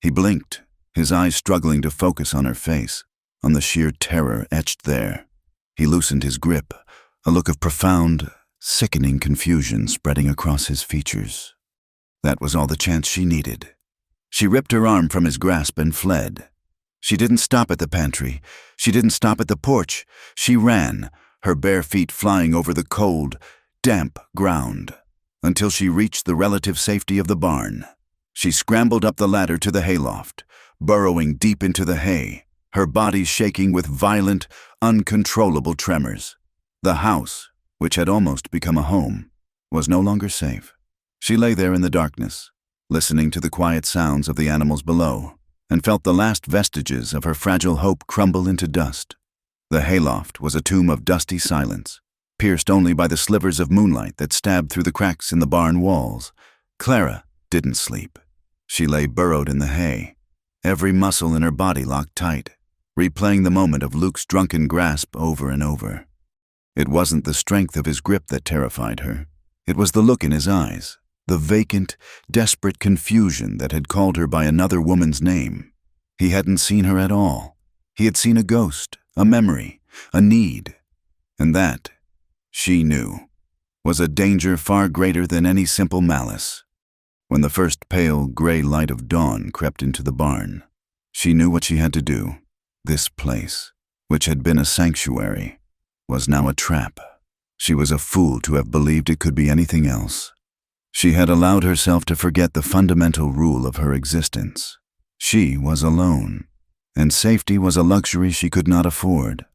S1: He blinked, his eyes struggling to focus on her face, on the sheer terror etched there. He loosened his grip, a look of profound, sickening confusion spreading across his features. That was all the chance she needed. She ripped her arm from his grasp and fled. She didn't stop at the pantry. She didn't stop at the porch. She ran, her bare feet flying over the cold, damp ground, until she reached the relative safety of the barn. She scrambled up the ladder to the hayloft, burrowing deep into the hay, her body shaking with violent, uncontrollable tremors. The house, which had almost become a home, was no longer safe. She lay there in the darkness, listening to the quiet sounds of the animals below, and felt the last vestiges of her fragile hope crumble into dust. The hayloft was a tomb of dusty silence, pierced only by the slivers of moonlight that stabbed through the cracks in the barn walls. Clara didn't sleep. She lay burrowed in the hay, every muscle in her body locked tight, replaying the moment of Luke's drunken grasp over and over. It wasn't the strength of his grip that terrified her. It was the look in his eyes, the vacant, desperate confusion that had called her by another woman's name. He hadn't seen her at all. He had seen a ghost, a memory, a need. And that, she knew, was a danger far greater than any simple malice. When the first pale, gray light of dawn crept into the barn, she knew what she had to do. This place, which had been a sanctuary, was now a trap. She was a fool to have believed it could be anything else. She had allowed herself to forget the fundamental rule of her existence. She was alone, and safety was a luxury she could not afford.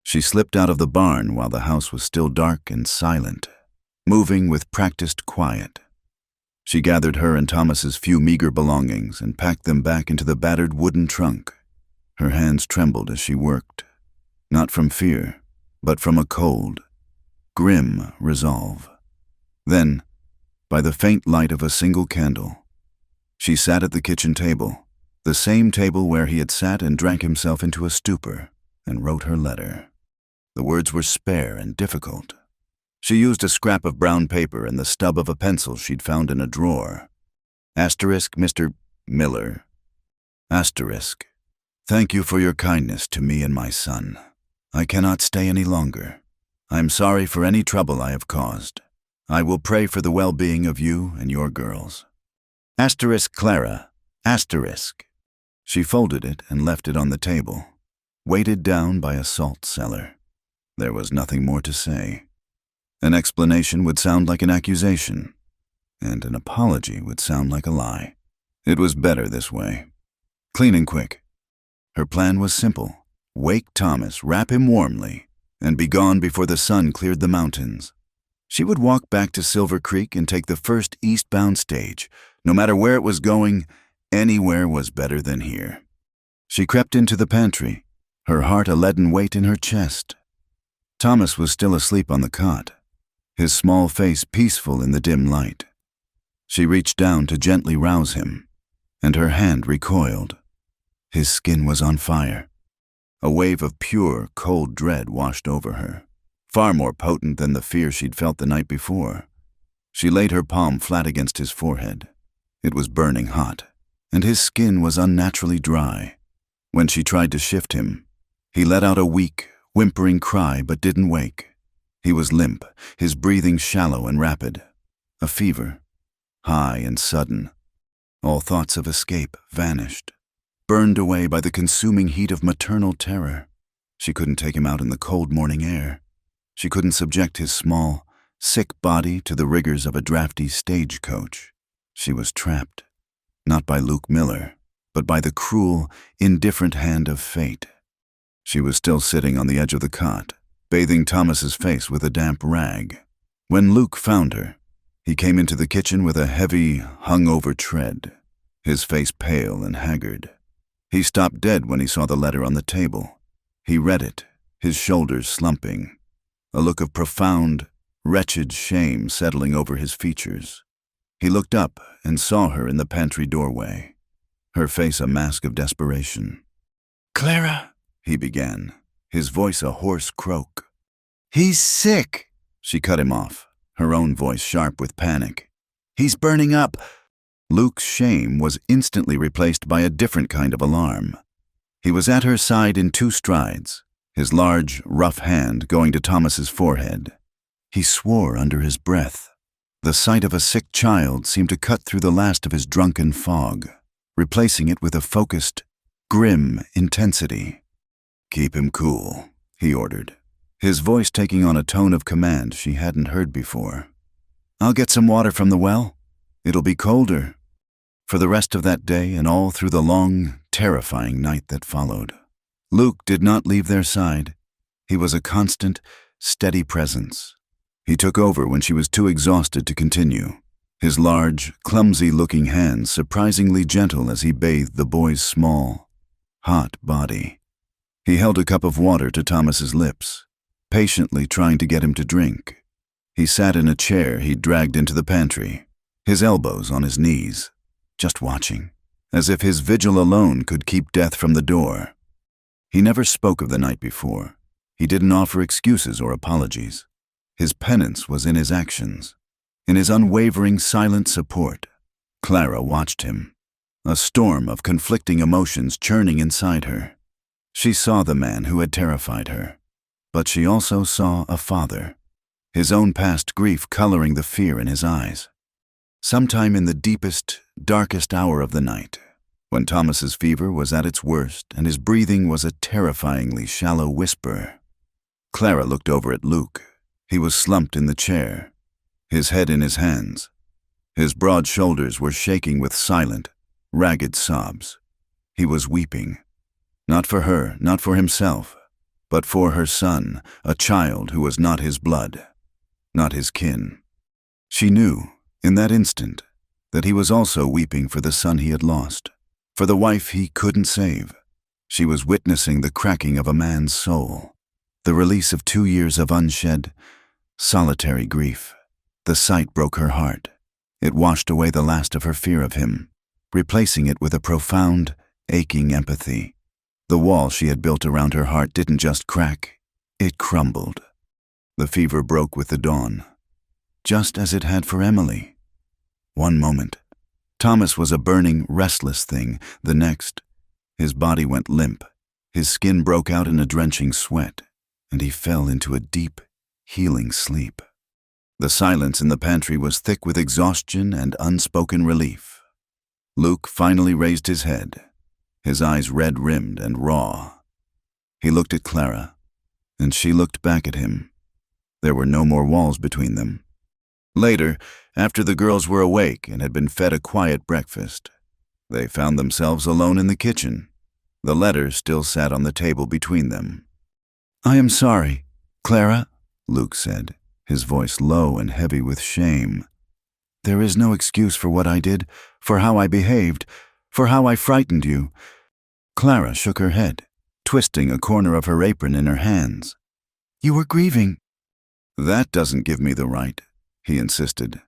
S1: She slipped out of the barn while the house was still dark and silent, moving with practiced quiet. She gathered her and Thomas's few meager belongings and packed them back into the battered wooden trunk. Her hands trembled as she worked, not from fear, but from a cold, grim resolve. Then, by the faint light of a single candle, she sat at the kitchen table, the same table where he had sat and drank himself into a stupor, and wrote her letter. The words were spare and difficult. She used a scrap of brown paper and the stub of a pencil she'd found in a drawer. Asterisk, Mr. Miller. Asterisk. Thank you for your kindness to me and my son. I cannot stay any longer. I am sorry for any trouble I have caused. I will pray for the well-being of you and your girls. Asterisk Clara. Asterisk. She folded it and left it on the table, weighted down by a salt cellar. There was nothing more to say. An explanation would sound like an accusation, and an apology would sound like a lie. It was better this way. Clean and quick. Her plan was simple. Wake Thomas, wrap him warmly, and be gone before the sun cleared the mountains. She would walk back to Silver Creek and take the first eastbound stage. No matter where it was going, anywhere was better than here. She crept into the pantry, her heart a leaden weight in her chest. Thomas was still asleep on the cot, his small face peaceful in the dim light. She reached down to gently rouse him, and her hand recoiled. His skin was on fire. A wave of pure, cold dread washed over her, far more potent than the fear she'd felt the night before. She laid her palm flat against his forehead. It was burning hot, and his skin was unnaturally dry. When she tried to shift him, he let out a weak, whimpering cry but didn't wake. He was limp, his breathing shallow and rapid. A fever, high and sudden. All thoughts of escape vanished, burned away by the consuming heat of maternal terror. She couldn't take him out in the cold morning air. She couldn't subject his small, sick body to the rigors of a drafty stagecoach. She was trapped, not by Luke Miller, but by the cruel, indifferent hand of fate. She was still sitting on the edge of the cot, bathing Thomas's face with a damp rag. When Luke found her, he came into the kitchen with a heavy, hung-over tread, his face pale and haggard. He stopped dead when he saw the letter on the table. He read it, his shoulders slumping, a look of profound, wretched shame settling over his features. He looked up and saw her in the pantry doorway, her face a mask of desperation.
S2: "Clara,"
S1: he began, his voice a hoarse croak.
S2: "He's sick,"
S1: She cut him off, her own voice sharp with panic.
S2: "He's burning up."
S1: Luke's shame was instantly replaced by a different kind of alarm. He was at her side in 2 strides, his large, rough hand going to Thomas's forehead. He swore under his breath. The sight of a sick child seemed to cut through the last of his drunken fog, replacing it with a focused, grim intensity. "Keep him cool," he ordered, his voice taking on a tone of command she hadn't heard before. "I'll get some water from the well. It'll be colder." For the rest of that day and all through the long, terrifying night that followed, Luke did not leave their side. He was a constant, steady presence. He took over when she was too exhausted to continue, his large, clumsy-looking hands surprisingly gentle as he bathed the boy's small, hot body. He held a cup of water to Thomas's lips, patiently trying to get him to drink. He sat in a chair he'd dragged into the pantry, his elbows on his knees, just watching, as if his vigil alone could keep death from the door. He never spoke of the night before. He didn't offer excuses or apologies. His penance was in his actions, in his unwavering silent support. Clara watched him, a storm of conflicting emotions churning inside her. She saw the man who had terrified her, but she also saw a father, his own past grief coloring the fear in his eyes. Sometime in the deepest, darkest hour of the night, when Thomas's fever was at its worst and his breathing was a terrifyingly shallow whisper, Clara looked over at Luke. He was slumped in the chair, his head in his hands. His broad shoulders were shaking with silent, ragged sobs. He was weeping, not for her, not for himself, but for her son, a child who was not his blood, not his kin. She knew, in that instant, that he was also weeping for the son he had lost, for the wife he couldn't save. She was witnessing the cracking of a man's soul, the release of 2 years of unshed, solitary grief. The sight broke her heart. It washed away the last of her fear of him, replacing it with a profound, aching empathy. The wall she had built around her heart didn't just crack, it crumbled. The fever broke with the dawn, just as it had for Emily. One moment, Thomas was a burning, restless thing. The next, his body went limp, his skin broke out in a drenching sweat, and he fell into a deep, healing sleep. The silence in the pantry was thick with exhaustion and unspoken relief. Luke finally raised his head, his eyes red-rimmed and raw. He looked at Clara, and she looked back at him. There were no more walls between them. Later, after the girls were awake and had been fed a quiet breakfast, they found themselves alone in the kitchen. The letter still sat on the table between them. "I am sorry, Clara," Luke said, his voice low and heavy with shame. "There is no excuse for what I did, for how I behaved, for how I frightened you." Clara shook her head, twisting a corner of her apron in her hands. "You were grieving." "That doesn't give me the right," he insisted,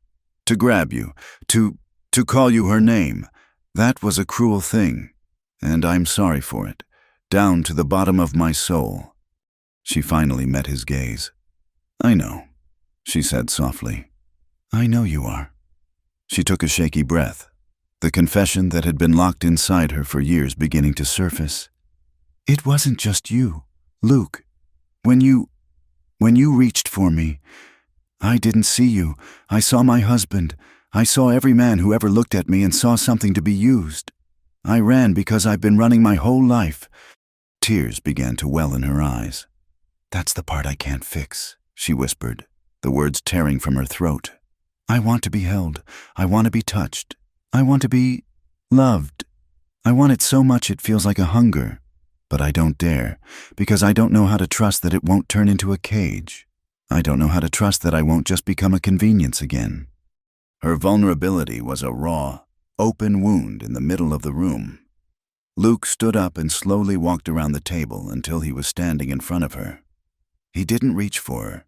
S1: "to grab you, to call you her name. That was a cruel thing, and I'm sorry for it, down to the bottom of my soul." She finally met his gaze. "I know," she said softly. "I know you are." She took a shaky breath, the confession that had been locked inside her for years beginning to surface. "It wasn't just you, Luke. When you reached for me, I didn't see you. I saw my husband. I saw every man who ever looked at me and saw something to be used. I ran because I've been running my whole life." Tears began to well in her eyes. "That's the part I can't fix," she whispered, the words tearing from her throat. "I want to be held. I want to be touched. I want to be loved. I want it so much it feels like a hunger. But I don't dare, because I don't know how to trust that it won't turn into a cage. I don't know how to trust that I won't just become a convenience again." Her vulnerability was a raw, open wound in the middle of the room. Luke stood up and slowly walked around the table until he was standing in front of her. He didn't reach for her.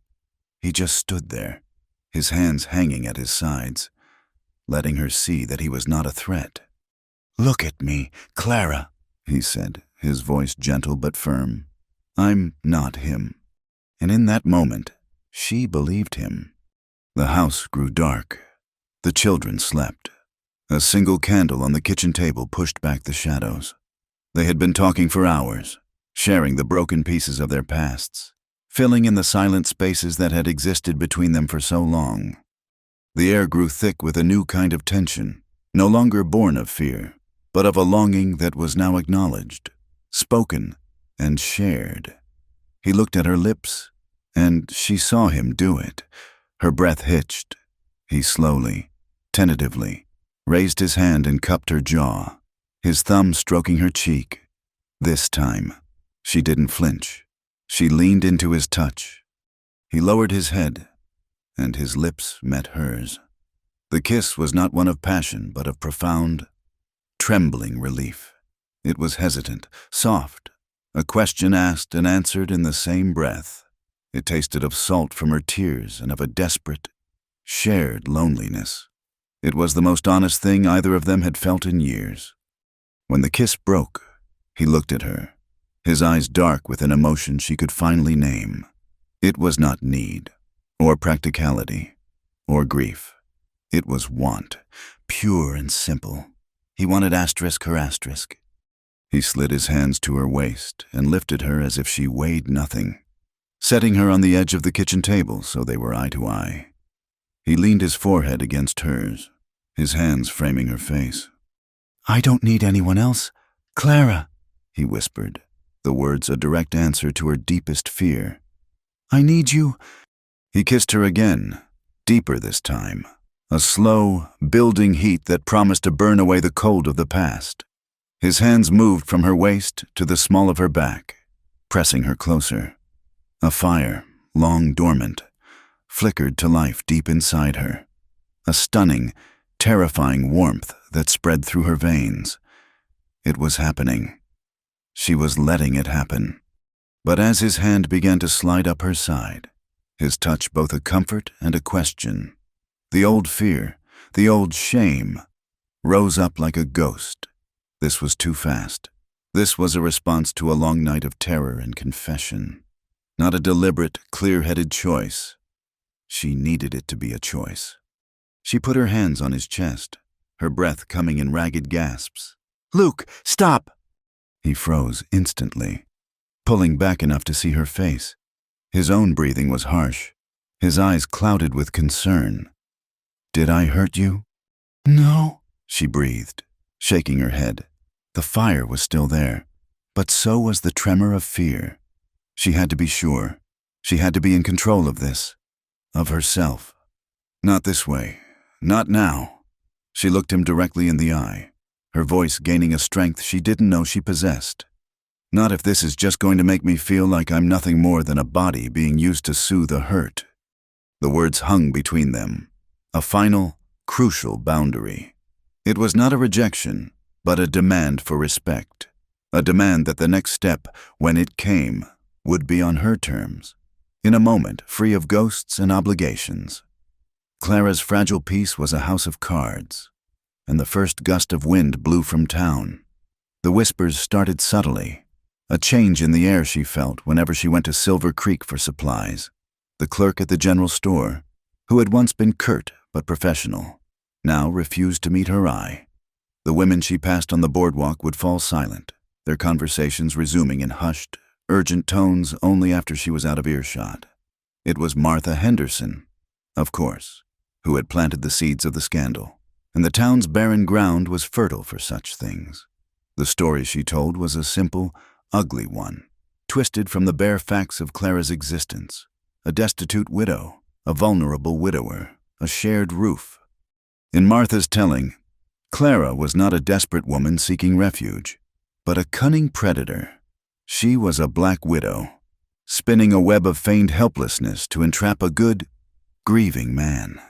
S1: He just stood there, his hands hanging at his sides, letting her see that he was not a threat.
S2: Look at me, Clara,
S1: he said, his voice gentle but firm. I'm not him. And in that moment, she believed him. The house grew dark. The children slept. A single candle on the kitchen table pushed back the shadows. They had been talking for hours, sharing the broken pieces of their pasts, filling in the silent spaces that had existed between them for so long. The air grew thick with a new kind of tension, no longer born of fear, but of a longing that was now acknowledged, spoken, and shared. He looked at her lips, and she saw him do it. Her breath hitched. He slowly, tentatively, raised his hand and cupped her jaw, his thumb stroking her cheek. This time, she didn't flinch. She leaned into his touch. He lowered his head, and his lips met hers. The kiss was not one of passion, but of profound, trembling relief. It was hesitant, soft, a question asked and answered in the same breath. It tasted of salt from her tears and of a desperate, shared loneliness. It was the most honest thing either of them had felt in years. When the kiss broke, he looked at her, his eyes dark with an emotion she could finally name. It was not need, or practicality, or grief. It was want, pure and simple. He wanted her asterisk. He slid his hands to her waist and lifted her as if she weighed nothing, setting her on the edge of the kitchen table so they were eye to eye. He leaned his forehead against hers, his hands framing her face.
S2: I don't need anyone else. Clara,
S1: he whispered, the words a direct answer to her deepest fear.
S2: I need you.
S1: He kissed her again, deeper this time, a slow, building heat that promised to burn away the cold of the past. His hands moved from her waist to the small of her back, pressing her closer. A fire, long dormant, flickered to life deep inside her. A stunning, terrifying warmth that spread through her veins. It was happening. She was letting it happen. But as his hand began to slide up her side, his touch both a comfort and a question, the old fear, the old shame, rose up like a ghost. This was too fast. This was a response to a long night of terror and confession. Not a deliberate, clear-headed choice. She needed it to be a choice. She put her hands on his chest, her breath coming in ragged gasps.
S2: Luke, stop!
S1: He froze instantly, pulling back enough to see her face. His own breathing was harsh, his eyes clouded with concern. Did I hurt you?
S2: No,
S1: she breathed, shaking her head. The fire was still there, but so was the tremor of fear. She had to be sure. She had to be in control of this, of herself. Not this way. Not now. She looked him directly in the eye, her voice gaining a strength she didn't know she possessed. Not if this is just going to make me feel like I'm nothing more than a body being used to soothe a hurt. The words hung between them, a final, crucial boundary. It was not a rejection, but a demand for respect, a demand that the next step, when it came, would be on her terms, in a moment free of ghosts and obligations. Clara's fragile peace was a house of cards, and the first gust of wind blew from town. The whispers started subtly, a change in the air she felt whenever she went to Silver Creek for supplies. The clerk at the general store, who had once been curt but professional, now refused to meet her eye. The women she passed on the boardwalk would fall silent, their conversations resuming in hushed, urgent tones only after she was out of earshot. It was Martha Henderson, of course, who had planted the seeds of the scandal, and the town's barren ground was fertile for such things. The story she told was a simple, ugly one, twisted from the bare facts of Clara's existence, a destitute widow, a vulnerable widower, a shared roof. In Martha's telling, Clara was not a desperate woman seeking refuge, but a cunning predator. She was a black widow, spinning a web of feigned helplessness to entrap a good, grieving man.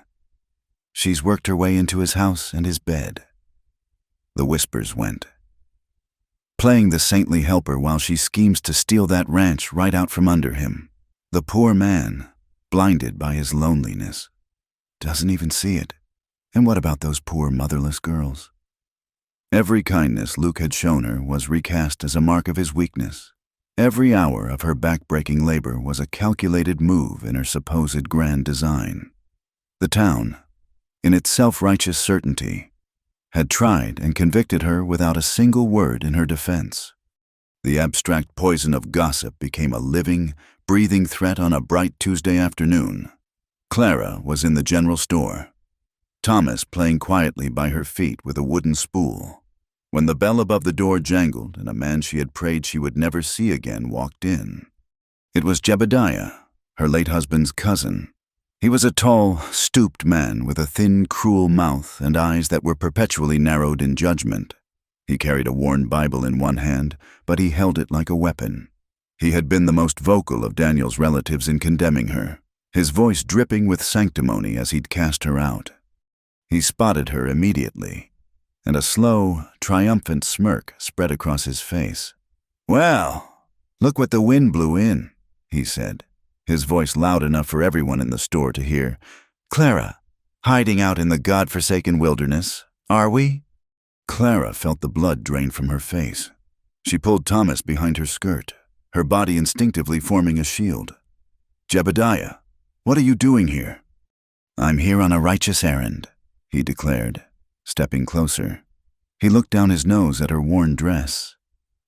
S1: She's worked her way into his house and his bed. The whispers went. playing the saintly helper while she schemes to steal that ranch right out from under him. The poor man, blinded by his loneliness, doesn't even see it. And what about those poor motherless girls? Every kindness Luke had shown her was recast as a mark of his weakness. Every hour of her back-breaking labor was a calculated move in her supposed grand design. The town, in its self-righteous certainty, had tried and convicted her without a single word in her defense. The abstract poison of gossip became a living, breathing threat on a bright Tuesday afternoon. Clara was in the general store, Thomas playing quietly by her feet with a wooden spool, when the bell above the door jangled and a man she had prayed she would never see again walked in. It was Jebediah, her late husband's cousin. He was a tall, stooped man with a thin, cruel mouth and eyes that were perpetually narrowed in judgment. He carried a worn Bible in one hand, but he held it like a weapon. He had been the most vocal of Daniel's relatives in condemning her, his voice dripping with sanctimony as he'd cast her out. He spotted her immediately, and a slow, triumphant smirk spread across his face. "Well, look what the wind blew in," he said, his voice loud enough for everyone in the store to hear. "Clara, hiding out in the God-forsaken wilderness, are we?" Clara felt the blood drain from her face. She pulled Thomas behind her skirt, her body instinctively forming a shield. "Jebediah, what are you doing here?" "I'm here on a righteous errand," he declared, stepping closer. He looked down his nose at her worn dress,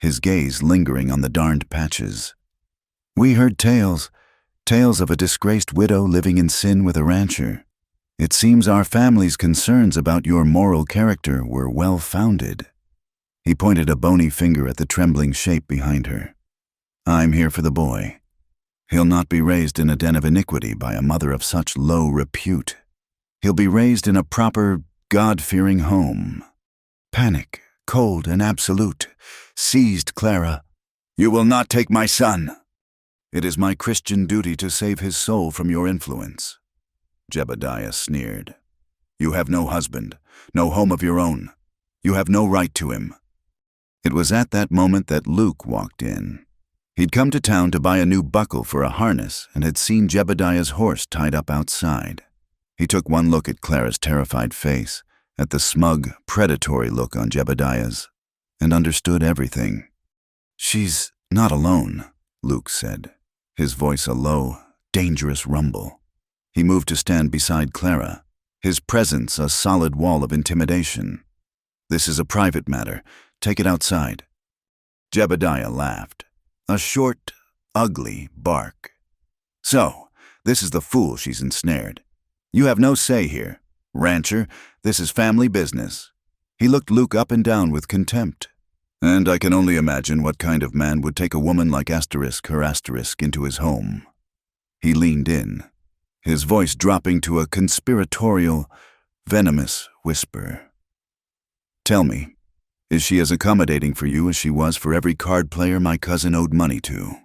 S1: his gaze lingering on the darned patches. "We heard tales of a disgraced widow living in sin with a rancher. It seems our family's concerns about your moral character were well-founded." He pointed a bony finger at the trembling shape behind her. "I'm here for the boy. He'll not be raised in a den of iniquity by a mother of such low repute. He'll be raised in a proper, God-fearing home." Panic, cold and absolute, seized Clara. "You will not take my son." "It is my Christian duty to save his soul from your influence." Jebediah sneered. "You have no husband, no home of your own. You have no right to him." It was at that moment that Luke walked in. He'd come to town to buy a new buckle for a harness and had seen Jebediah's horse tied up outside. He took one look at Clara's terrified face, at the smug, predatory look on Jebediah's, and understood everything. "She's not alone," Luke said, his voice a low, dangerous rumble. He moved to stand beside Clara, his presence a solid wall of intimidation. "This is a private matter. Take it outside." Jebediah laughed, a short, ugly bark. "So, this is the fool she's ensnared. You have no say here. Rancher, this is family business." He looked Luke up and down with contempt. "And I can only imagine what kind of man would take a woman like her asterisk into his home." He leaned in, his voice dropping to a conspiratorial, venomous whisper. "Tell me, is she as accommodating for you as she was for every card player my cousin owed money to?"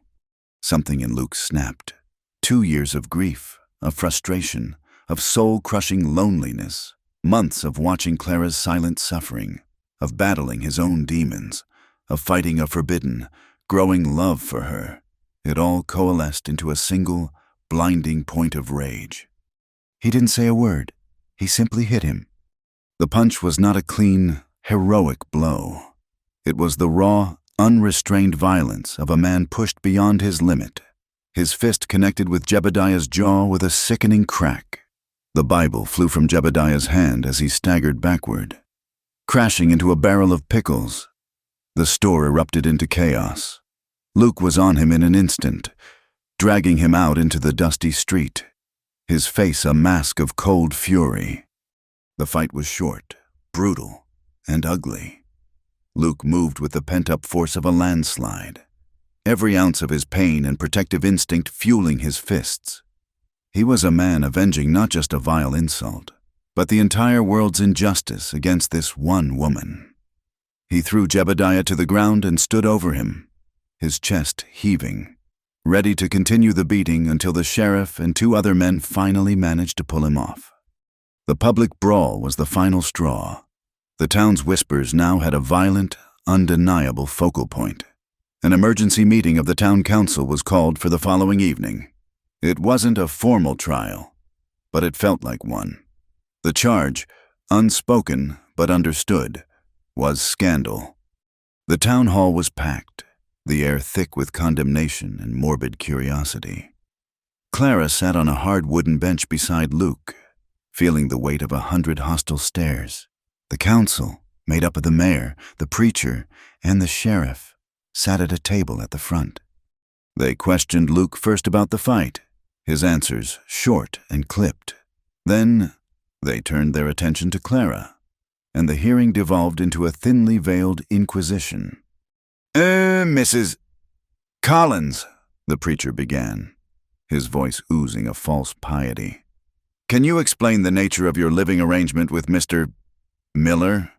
S1: Something in Luke snapped. 2 years of grief, of frustration, of soul-crushing loneliness, months of watching Clara's silent suffering, of battling his own demons, of fighting a forbidden, growing love for her. It all coalesced into a single, blinding point of rage. He didn't say a word. He simply hit him. The punch was not a clean, heroic blow. It was the raw, unrestrained violence of a man pushed beyond his limit. His fist connected with Jebediah's jaw with a sickening crack. The Bible flew from Jebediah's hand as he staggered backward, crashing into a barrel of pickles. The store erupted into chaos. Luke was on him in an instant, dragging him out into the dusty street, his face a mask of cold fury. The fight was short, brutal, and ugly. Luke moved with the pent-up force of a landslide, every ounce of his pain and protective instinct fueling his fists. He was a man avenging not just a vile insult, but the entire world's injustice against this one woman. He threw Jebediah to the ground and stood over him, his chest heaving, ready to continue the beating until the sheriff and 2 other men finally managed to pull him off. The public brawl was the final straw. The town's whispers now had a violent, undeniable focal point. An emergency meeting of the town council was called for the following evening. It wasn't a formal trial, but it felt like one. The charge, unspoken but understood, was scandal. The town hall was packed, the air thick with condemnation and morbid curiosity. Clara sat on a hard wooden bench beside Luke, feeling the weight of 100 hostile stares. The council, made up of the mayor, the preacher, and the sheriff, sat at a table at the front. They questioned Luke first about the fight, his answers short and clipped. Then they turned their attention to Clara, and the hearing devolved into a thinly veiled inquisition. Mrs. Collins, the preacher began, his voice oozing a false piety. Can you explain the nature of your living arrangement with Mr. Miller?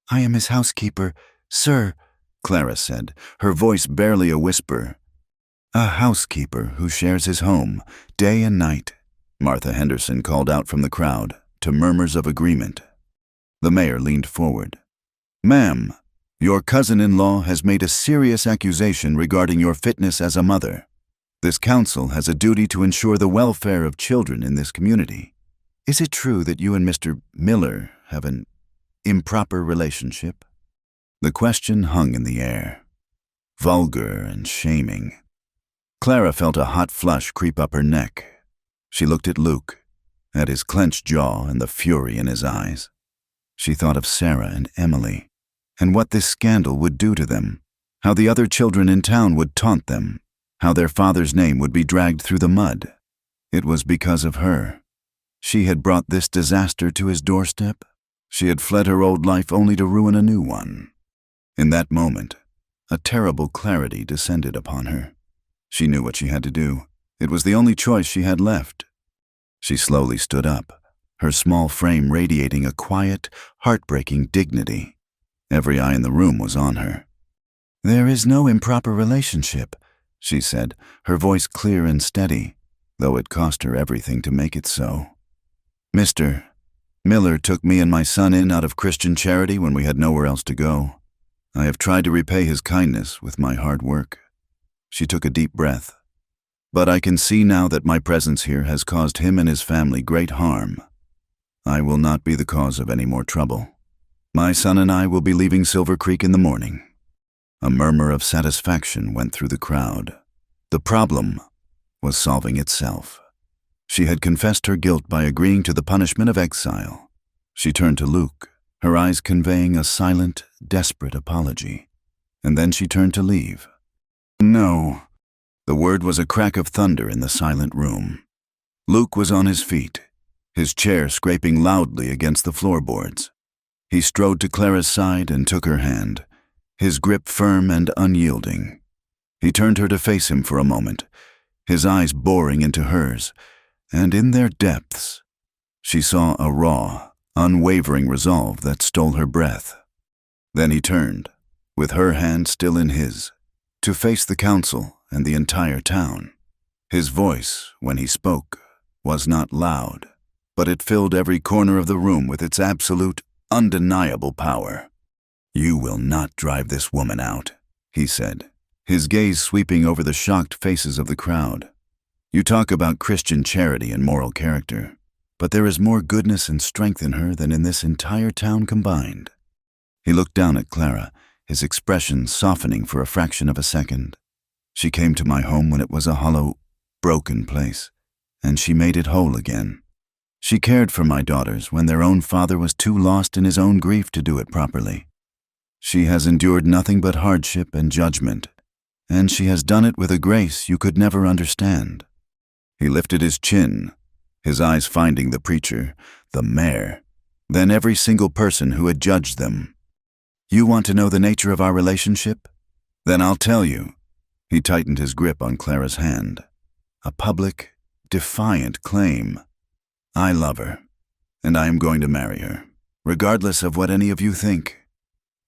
S2: I am his housekeeper, sir,
S1: Clara said, her voice barely a whisper.
S2: A housekeeper who shares his home, day and night,
S1: Martha Henderson called out from the crowd, to murmurs of agreement. The mayor leaned forward. Ma'am, your cousin-in-law has made a serious accusation regarding your fitness as a mother. This council has a duty to ensure the welfare of children in this community. Is it true that you and Mr. Miller have an improper relationship? The question hung in the air, vulgar and shaming. Clara felt a hot flush creep up her neck. She looked at Luke, at his clenched jaw and the fury in his eyes. She thought of Sarah and Emily, and what this scandal would do to them, how the other children in town would taunt them, how their father's name would be dragged through the mud. It was because of her. She had brought this disaster to his doorstep. She had fled her old life only to ruin a new one. In that moment, a terrible clarity descended upon her. She knew what she had to do. It was the only choice she had left. She slowly stood up, her small frame radiating a quiet, heartbreaking dignity. Every eye in the room was on her.
S2: There is no improper relationship,
S1: she said, her voice clear and steady, though it cost her everything to make it so. Mr. Miller took me and my son in out of Christian charity when we had nowhere else to go. I have tried to repay his kindness with my hard work. She took a deep breath. But I can see now that my presence here has caused him and his family great harm. I will not be the cause of any more trouble. My son and I will be leaving Silver Creek in the morning. A murmur of satisfaction went through the crowd. The problem was solving itself. She had confessed her guilt by agreeing to the punishment of exile. She turned to Luke, her eyes conveying a silent, desperate apology. And then she turned to leave. No. The word was a crack of thunder in the silent room. Luke was on his feet, his chair scraping loudly against the floorboards. He strode to Clara's side and took her hand, his grip firm and unyielding. He turned her to face him for a moment, his eyes boring into hers, and in their depths, she saw a raw, unwavering resolve that stole her breath. Then he turned, with her hand still in his, to face the council and the entire town. His voice, when he spoke, was not loud, but it filled every corner of the room with its absolute, undeniable power. You will not drive this woman out, he said, his gaze sweeping over the shocked faces of the crowd. You talk about Christian charity and moral character, but there is more goodness and strength in her than in this entire town combined. He looked down at Clara, his expression softening for a fraction of a second. She came to my home when it was a hollow, broken place, and she made it whole again. She cared for my daughters when their own father was too lost in his own grief to do it properly. She has endured nothing but hardship and judgment, and she has done it with a grace you could never understand. He lifted his chin, his eyes finding the preacher, the mayor, then every single person who had judged them. You want to know the nature of our relationship? Then I'll tell you. He tightened his grip on Clara's hand. A public, defiant claim. I love her, and I am going to marry her, regardless of what any of you think.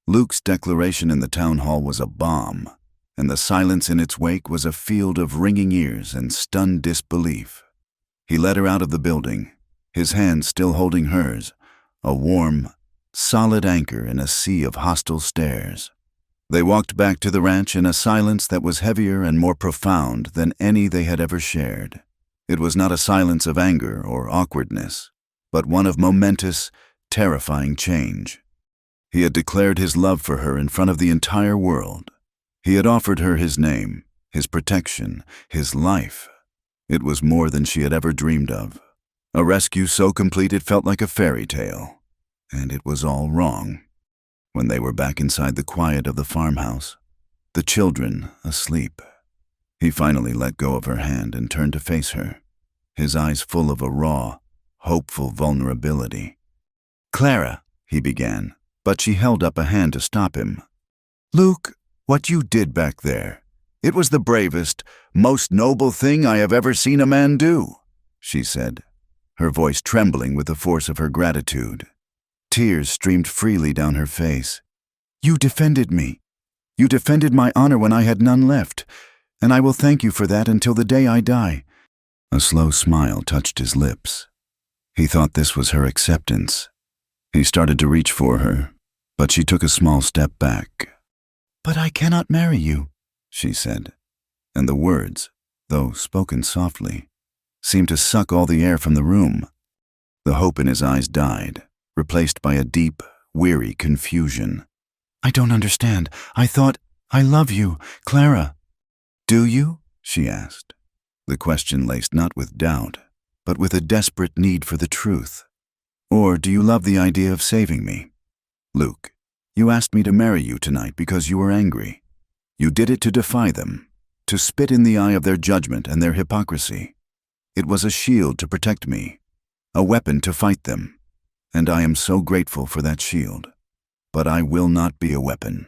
S1: Luke's declaration in the town hall was a bomb, and the silence in its wake was a field of ringing ears and stunned disbelief. He led her out of the building, his hand still holding hers, a warm, solid anchor in a sea of hostile stares. They walked back to the ranch in a silence that was heavier and more profound than any they had ever shared. It was not a silence of anger or awkwardness, but one of momentous, terrifying change. He had declared his love for her in front of the entire world. He had offered her his name, his protection, his life. It was more than she had ever dreamed of. A rescue so complete it felt like a fairy tale. And it was all wrong. When they were back inside the quiet of the farmhouse, the children asleep, he finally let go of her hand and turned to face her, his eyes full of a raw, hopeful vulnerability. "Clara," he began, but she held up a hand to stop him. "Luke, what you did back there, it was the bravest, most noble thing I have ever seen a man do," she said, her voice trembling with the force of her gratitude. Tears streamed freely down her face. "You defended me. You defended my honor when I had none left, and I will thank you for that until the day I die." A slow smile touched his lips. He thought this was her acceptance. He started to reach for her, but she took a small step back. "But I cannot marry you," she said, and the words, though spoken softly, seemed to suck all the air from the room. The hope in his eyes died, replaced by a deep, weary confusion. "I don't understand. I thought, I love you, Clara." "Do you?" she asked. The question laced not with doubt, but with a desperate need for the truth. "Or do you love the idea of saving me? Luke, you asked me to marry you tonight because you were angry. You did it to defy them, to spit in the eye of their judgment and their hypocrisy. It was a shield to protect me, a weapon to fight them. And I am so grateful for that shield. But I will not be a weapon.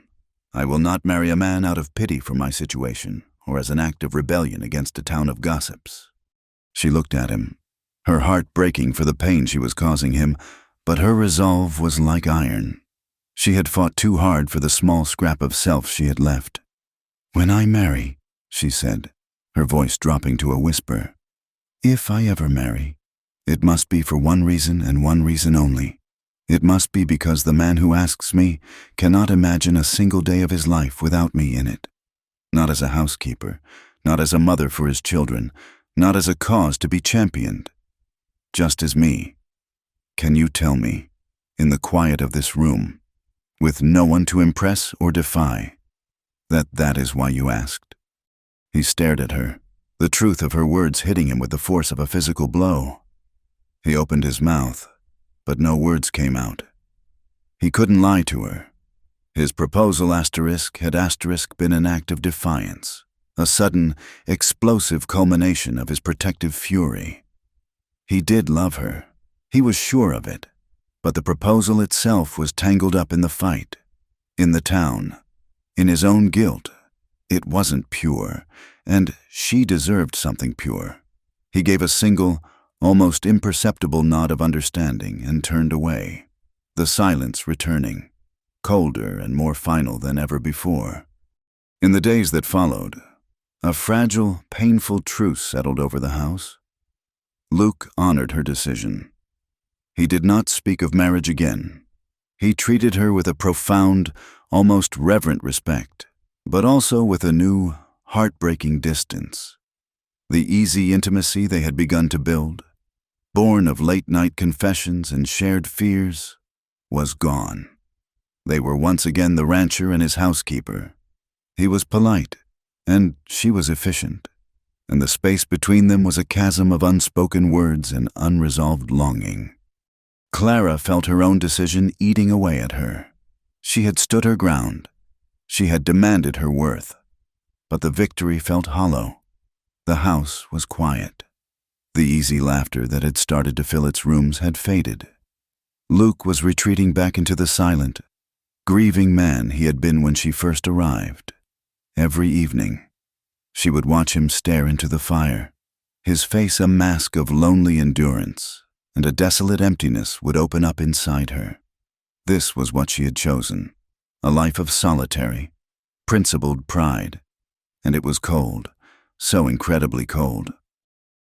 S1: I will not marry a man out of pity for my situation or as an act of rebellion against a town of gossips." She looked at him, her heart breaking for the pain she was causing him, but her resolve was like iron. She had fought too hard for the small scrap of self she had left. "When I marry," she said, her voice dropping to a whisper, "if I ever marry, it must be for one reason and one reason only. It must be because the man who asks me cannot imagine a single day of his life without me in it. Not as a housekeeper, not as a mother for his children, not as a cause to be championed. Just as me. Can you tell me, in the quiet of this room, with no one to impress or defy, that is why you asked?" He stared at her, the truth of her words hitting him with the force of a physical blow. He opened his mouth, but no words came out. He couldn't lie to her. His proposal had been an act of defiance, a sudden, explosive culmination of his protective fury. He did love her. He was sure of it. But the proposal itself was tangled up in the fight, in the town, in his own guilt. It wasn't pure, and she deserved something pure. He gave a single, almost imperceptible nod of understanding and turned away, the silence returning, colder and more final than ever before. In the days that followed, a fragile, painful truce settled over the house. Luke honored her decision. He did not speak of marriage again. He treated her with a profound, almost reverent respect, but also with a new, heartbreaking distance. The easy intimacy they had begun to build, born of late-night confessions and shared fears, was gone. They were once again the rancher and his housekeeper. He was polite, and she was efficient, and the space between them was a chasm of unspoken words and unresolved longing. Clara felt her own decision eating away at her. She had stood her ground. She had demanded her worth. But the victory felt hollow. The house was quiet. The easy laughter that had started to fill its rooms had faded. Luke was retreating back into the silent, grieving man he had been when she first arrived. Every evening, she would watch him stare into the fire, his face a mask of lonely endurance, and a desolate emptiness would open up inside her. This was what she had chosen, a life of solitary, principled pride, and it was cold, so incredibly cold.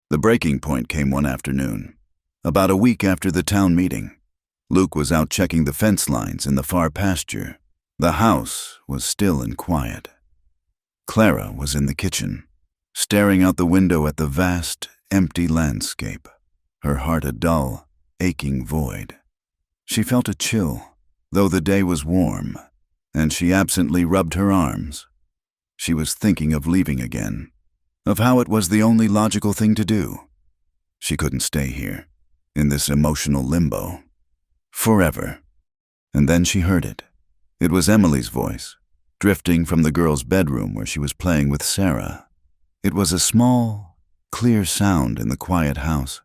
S1: The breaking point came one afternoon, about a week after the town meeting. Luke was out checking the fence lines in the far pasture. The house was still and quiet. Clara was in the kitchen, staring out the window at the vast, empty landscape, her heart a dull, aching void. She felt a chill, though the day was warm, and she absently rubbed her arms. She was thinking of leaving again, of how it was the only logical thing to do. She couldn't stay here, in this emotional limbo, forever. And then she heard it. It was Emily's voice, drifting from the girl's bedroom where she was playing with Sarah. It was a small, clear sound in the quiet house.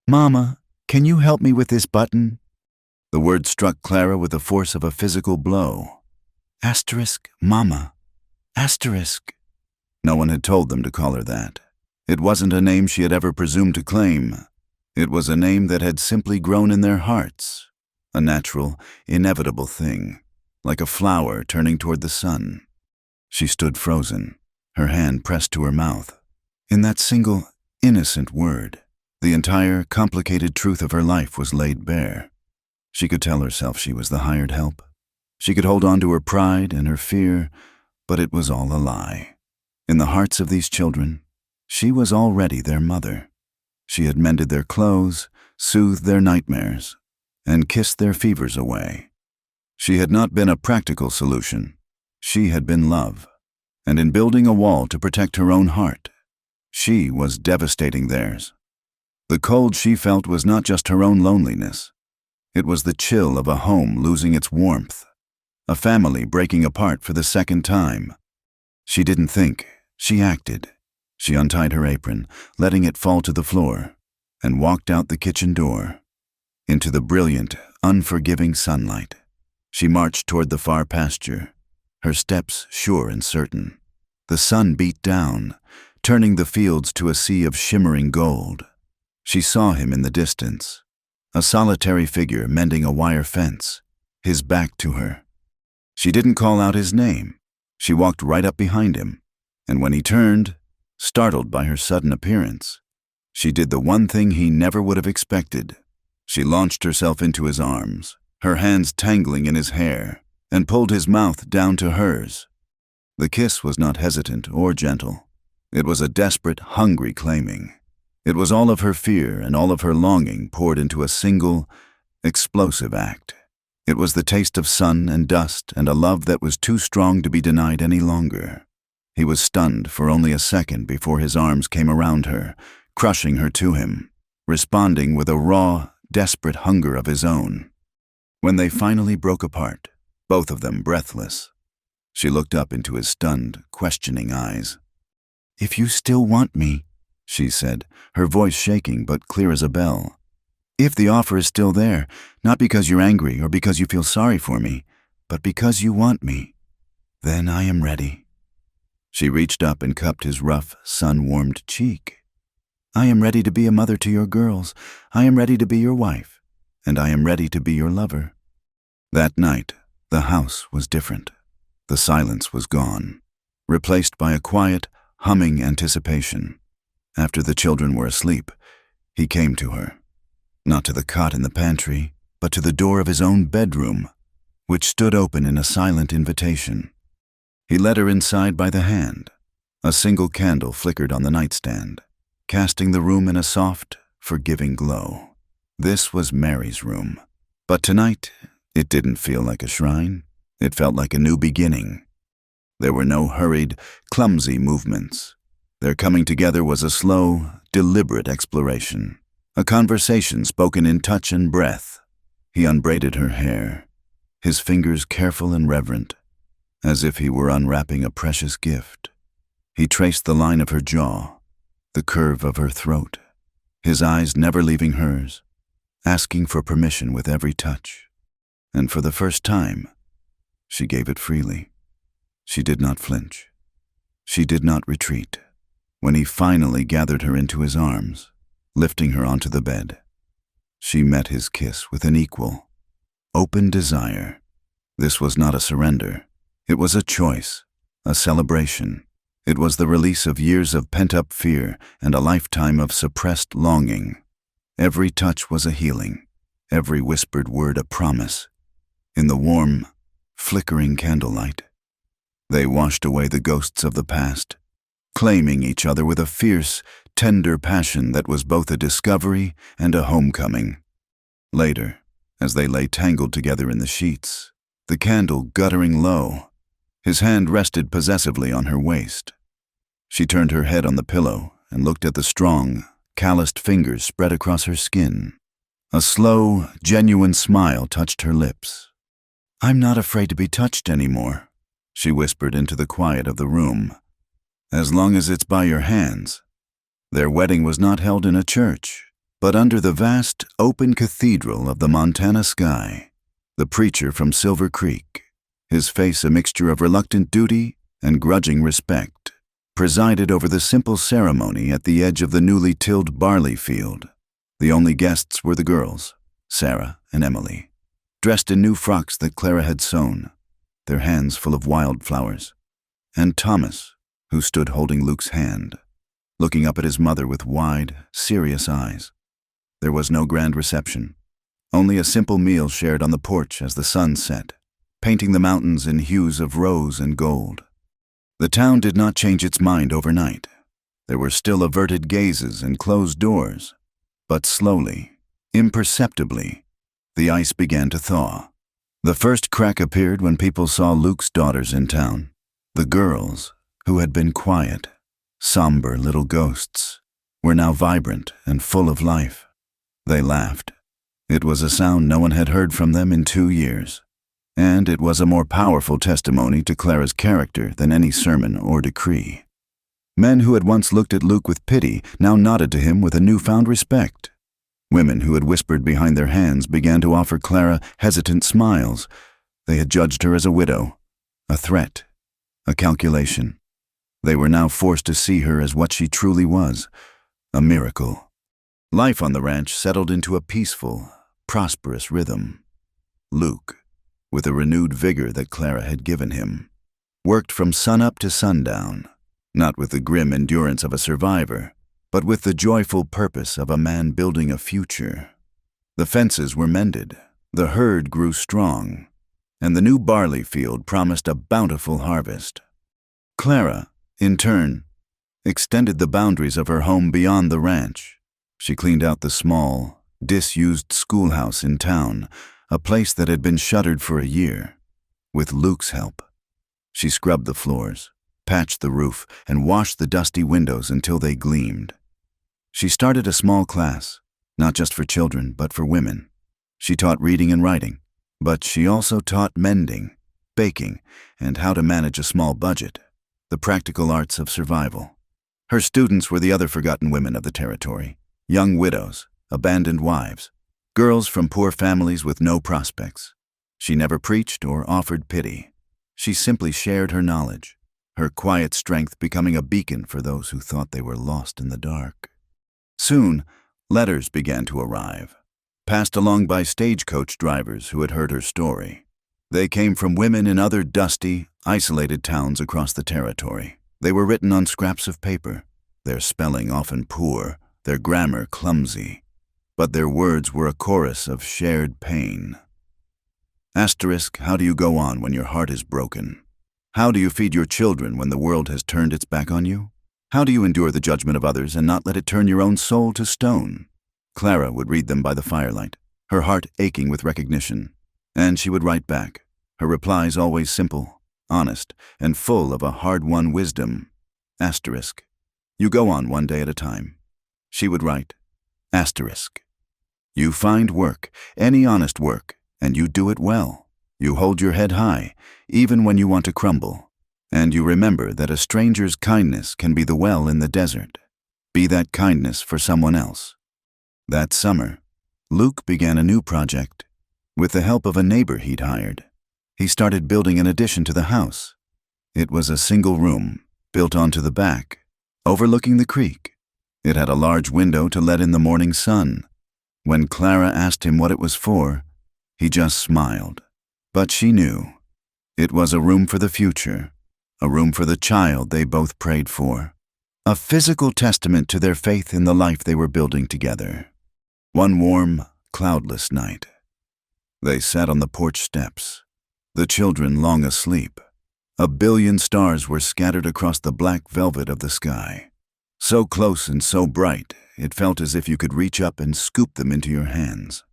S2: "Mama, can you help me with this button?"
S1: The word struck Clara with the force of a physical blow.
S2: Asterisk, Mama. Asterisk.
S1: No one had told them to call her that. It wasn't a name she had ever presumed to claim. It was a name that had simply grown in their hearts, a natural, inevitable thing, like a flower turning toward the sun. She stood frozen, her hand pressed to her mouth. In that single, innocent word, the entire, complicated truth of her life was laid bare. She could tell herself she was the hired help. She could hold on to her pride and her fear, but it was all a lie. In the hearts of these children, she was already their mother. She had mended their clothes, soothed their nightmares, and kissed their fevers away. She had not been a practical solution. She had been love. And in building a wall to protect her own heart, she was devastating theirs. The cold she felt was not just her own loneliness. It was the chill of a home losing its warmth, a family breaking apart for the second time. She didn't think, she acted. She untied her apron, letting it fall to the floor, and walked out the kitchen door, into the brilliant, unforgiving sunlight. She marched toward the far pasture, her steps sure and certain. The sun beat down, turning the fields to a sea of shimmering gold. She saw him in the distance, a solitary figure mending a wire fence, his back to her. She didn't call out his name. She walked right up behind him, and when he turned, startled by her sudden appearance, she did the one thing he never would have expected. She launched herself into his arms, her hands tangling in his hair, and pulled his mouth down to hers. The kiss was not hesitant or gentle. It was a desperate, hungry claiming. It was all of her fear and all of her longing poured into a single, explosive act. It was the taste of sun and dust and a love that was too strong to be denied any longer. He was stunned for only a second before his arms came around her, crushing her to him, responding with a raw, desperate hunger of his own. When they finally broke apart, both of them breathless, she looked up into his stunned, questioning eyes.
S2: "If you still want me,"
S1: she said, her voice shaking but clear as a bell.
S2: "If the offer is still there, not because you're angry or because you feel sorry for me, but because you want me, then I am ready."
S1: She reached up and cupped his rough, sun-warmed cheek.
S2: "I am ready to be a mother to your girls. I am ready to be your wife. And I am ready to be your lover."
S1: That night, the house was different. The silence was gone, replaced by a quiet, humming anticipation. After the children were asleep, he came to her. Not to the cot in the pantry, but to the door of his own bedroom, which stood open in a silent invitation. He led her inside by the hand. A single candle flickered on the nightstand, casting the room in a soft, forgiving glow. This was Mary's room. But tonight, it didn't feel like a shrine. It felt like a new beginning. There were no hurried, clumsy movements. Their coming together was a slow, deliberate exploration, a conversation spoken in touch and breath. He unbraided her hair, his fingers careful and reverent, as if he were unwrapping a precious gift. He traced the line of her jaw, the curve of her throat, his eyes never leaving hers, asking for permission with every touch. And for the first time, she gave it freely. She did not flinch. She did not retreat. When he finally gathered her into his arms, lifting her onto the bed, she met his kiss with an equal, open desire. This was not a surrender. It was a choice, a celebration. It was the release of years of pent-up fear and a lifetime of suppressed longing. Every touch was a healing. every whispered word a promise. In the warm, flickering candlelight, they washed away the ghosts of the past, claiming each other with a fierce, tender passion that was both a discovery and a homecoming. Later, as they lay tangled together in the sheets, the candle guttering low, his hand rested possessively on her waist. She turned her head on the pillow and looked at the strong, calloused fingers spread across her skin. A slow, genuine smile touched her lips. "I'm not afraid to be touched anymore," she whispered into the quiet of the room. "As long as it's by your hands." Their wedding was not held in a church, but under the vast, open cathedral of the Montana sky. The preacher from Silver Creek, his face a mixture of reluctant duty and grudging respect, presided over the simple ceremony at the edge of the newly tilled barley field. The only guests were the girls, Sarah and Emily, dressed in new frocks that Clara had sewn, their hands full of wildflowers, and Thomas, who stood holding Luke's hand, looking up at his mother with wide, serious eyes. There was no grand reception, only a simple meal shared on the porch as the sun set, painting the mountains in hues of rose and gold. The town did not change its mind overnight. There were still averted gazes and closed doors, but slowly, imperceptibly, the ice began to thaw. The first crack appeared when people saw Luke's daughters in town, the girls, who had been quiet, somber little ghosts, were now vibrant and full of life. They laughed. It was a sound no one had heard from them in 2 years, and it was a more powerful testimony to Clara's character than any sermon or decree. Men who had once looked at Luke with pity now nodded to him with a newfound respect. Women who had whispered behind their hands began to offer Clara hesitant smiles. They had judged her as a widow, a threat, a calculation. They were now forced to see her as what she truly was, a miracle. Life on the ranch settled into a peaceful, prosperous rhythm. Luke, with a renewed vigor that Clara had given him, worked from sunup to sundown, not with the grim endurance of a survivor, but with the joyful purpose of a man building a future. The fences were mended, the herd grew strong, and the new barley field promised a bountiful harvest. Clara, in turn, extended the boundaries of her home beyond the ranch. She cleaned out the small, disused schoolhouse in town, a place that had been shuttered for a year. With Luke's help, she scrubbed the floors, patched the roof, and washed the dusty windows until they gleamed. She started a small class, not just for children, but for women. She taught reading and writing, but she also taught mending, baking, and how to manage a small budget, the practical arts of survival. Her students were the other forgotten women of the territory, young widows, abandoned wives, girls from poor families with no prospects. She never preached or offered pity. She simply shared her knowledge, her quiet strength becoming a beacon for those who thought they were lost in the dark. Soon, letters began to arrive, passed along by stagecoach drivers who had heard her story. They came from women in other dusty, isolated towns across the territory. They were written on scraps of paper, their spelling often poor, their grammar clumsy, but their words were a chorus of shared pain. Asterisk, how do you go on when your heart is broken? How do you feed your children when the world has turned its back on you? How do you endure the judgment of others and not let it turn your own soul to stone? Clara would read them by the firelight, her heart aching with recognition, and she would write back, her replies always simple, honest, and full of a hard-won wisdom. Asterisk, you go on one day at a time. She would write, asterisk, you find work, any honest work, and you do it well. You hold your head high, even when you want to crumble, and you remember that a stranger's kindness can be the well in the desert. Be that kindness for someone else. That summer, Luke began a new project. With the help of a neighbor he'd hired, he started building an addition to the house. It was a single room, built onto the back, overlooking the creek. It had a large window to let in the morning sun. When Clara asked him what it was for, he just smiled. But she knew. It was a room for the future, a room for the child they both prayed for, a physical testament to their faith in the life they were building together. One warm, cloudless night. They sat on the porch steps, the children long asleep. A billion stars were scattered across the black velvet of the sky. So close and so bright, it felt as if you could reach up and scoop them into your hands.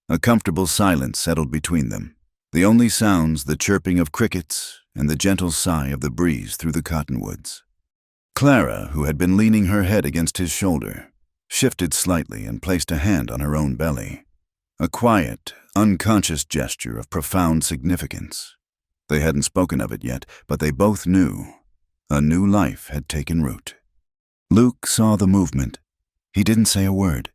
S1: A comfortable silence settled between them. The only sounds, the chirping of crickets and the gentle sigh of the breeze through the cottonwoods. Clara, who had been leaning her head against his shoulder, shifted slightly and placed a hand on her own belly. A quiet, unconscious gesture of profound significance. They hadn't spoken of it yet, but they both knew. A new life had taken root. Luke saw the movement. He didn't say a word.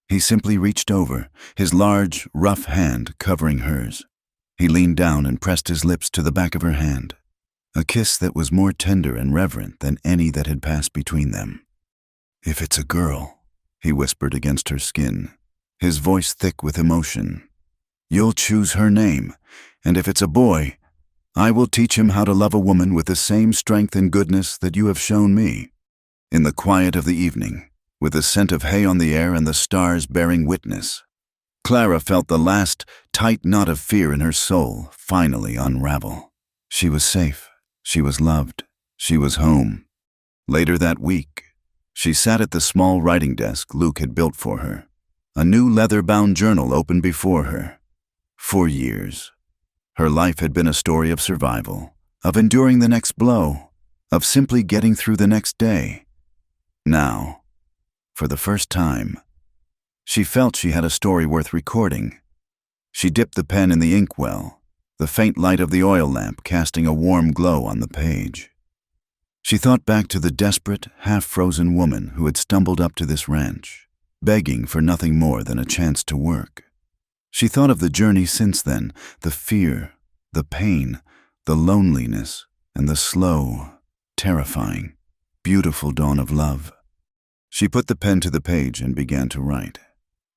S1: He simply reached over, his large, rough hand covering hers. He leaned down and pressed his lips to the back of her hand. A kiss that was more tender and reverent than any that had passed between them. "If it's a girl," he whispered against her skin, his voice thick with emotion, "you'll choose her name, and if it's a boy, I will teach him how to love a woman with the same strength and goodness that you have shown me." In the quiet of the evening, with the scent of hay on the air and the stars bearing witness, Clara felt the last tight knot of fear in her soul finally unravel. She was safe. She was loved. She was home. Later that week, she sat at the small writing desk Luke had built for her. A new leather-bound journal opened before her. For years, her life had been a story of survival, of enduring the next blow, of simply getting through the next day. Now, for the first time, she felt she had a story worth recording. She dipped the pen in the inkwell, the faint light of the oil lamp casting a warm glow on the page. She thought back to the desperate, half-frozen woman who had stumbled up to this ranch, begging for nothing more than a chance to work. She thought of the journey since then, the fear, the pain, the loneliness, and the slow, terrifying, beautiful dawn of love. She put the pen to the page and began to write,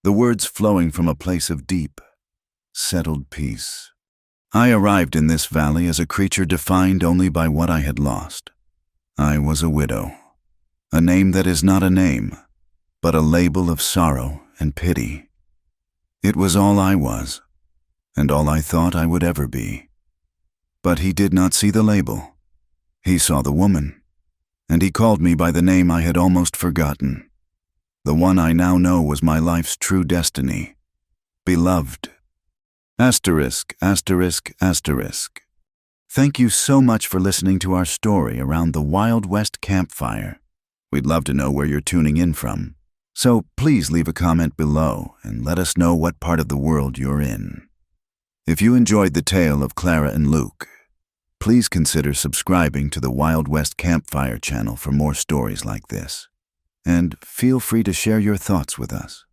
S1: the words flowing from a place of deep, settled peace. I arrived in this valley as a creature defined only by what I had lost. I was a widow, a name that is not a name, but a label of sorrow and pity. It was all I was, and all I thought I would ever be. But he did not see the label. He saw the woman, and he called me by the name I had almost forgotten, the one I now know was my life's true destiny, beloved. Asterisk, asterisk, asterisk. Thank you so much for listening to our story around the Wild West campfire. We'd love to know where you're tuning in from, so please leave a comment below and let us know what part of the world you're in. If you enjoyed the tale of Clara and Luke, please consider subscribing to the Wild West Campfire channel for more stories like this, and feel free to share your thoughts with us.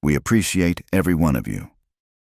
S1: We appreciate every one of you.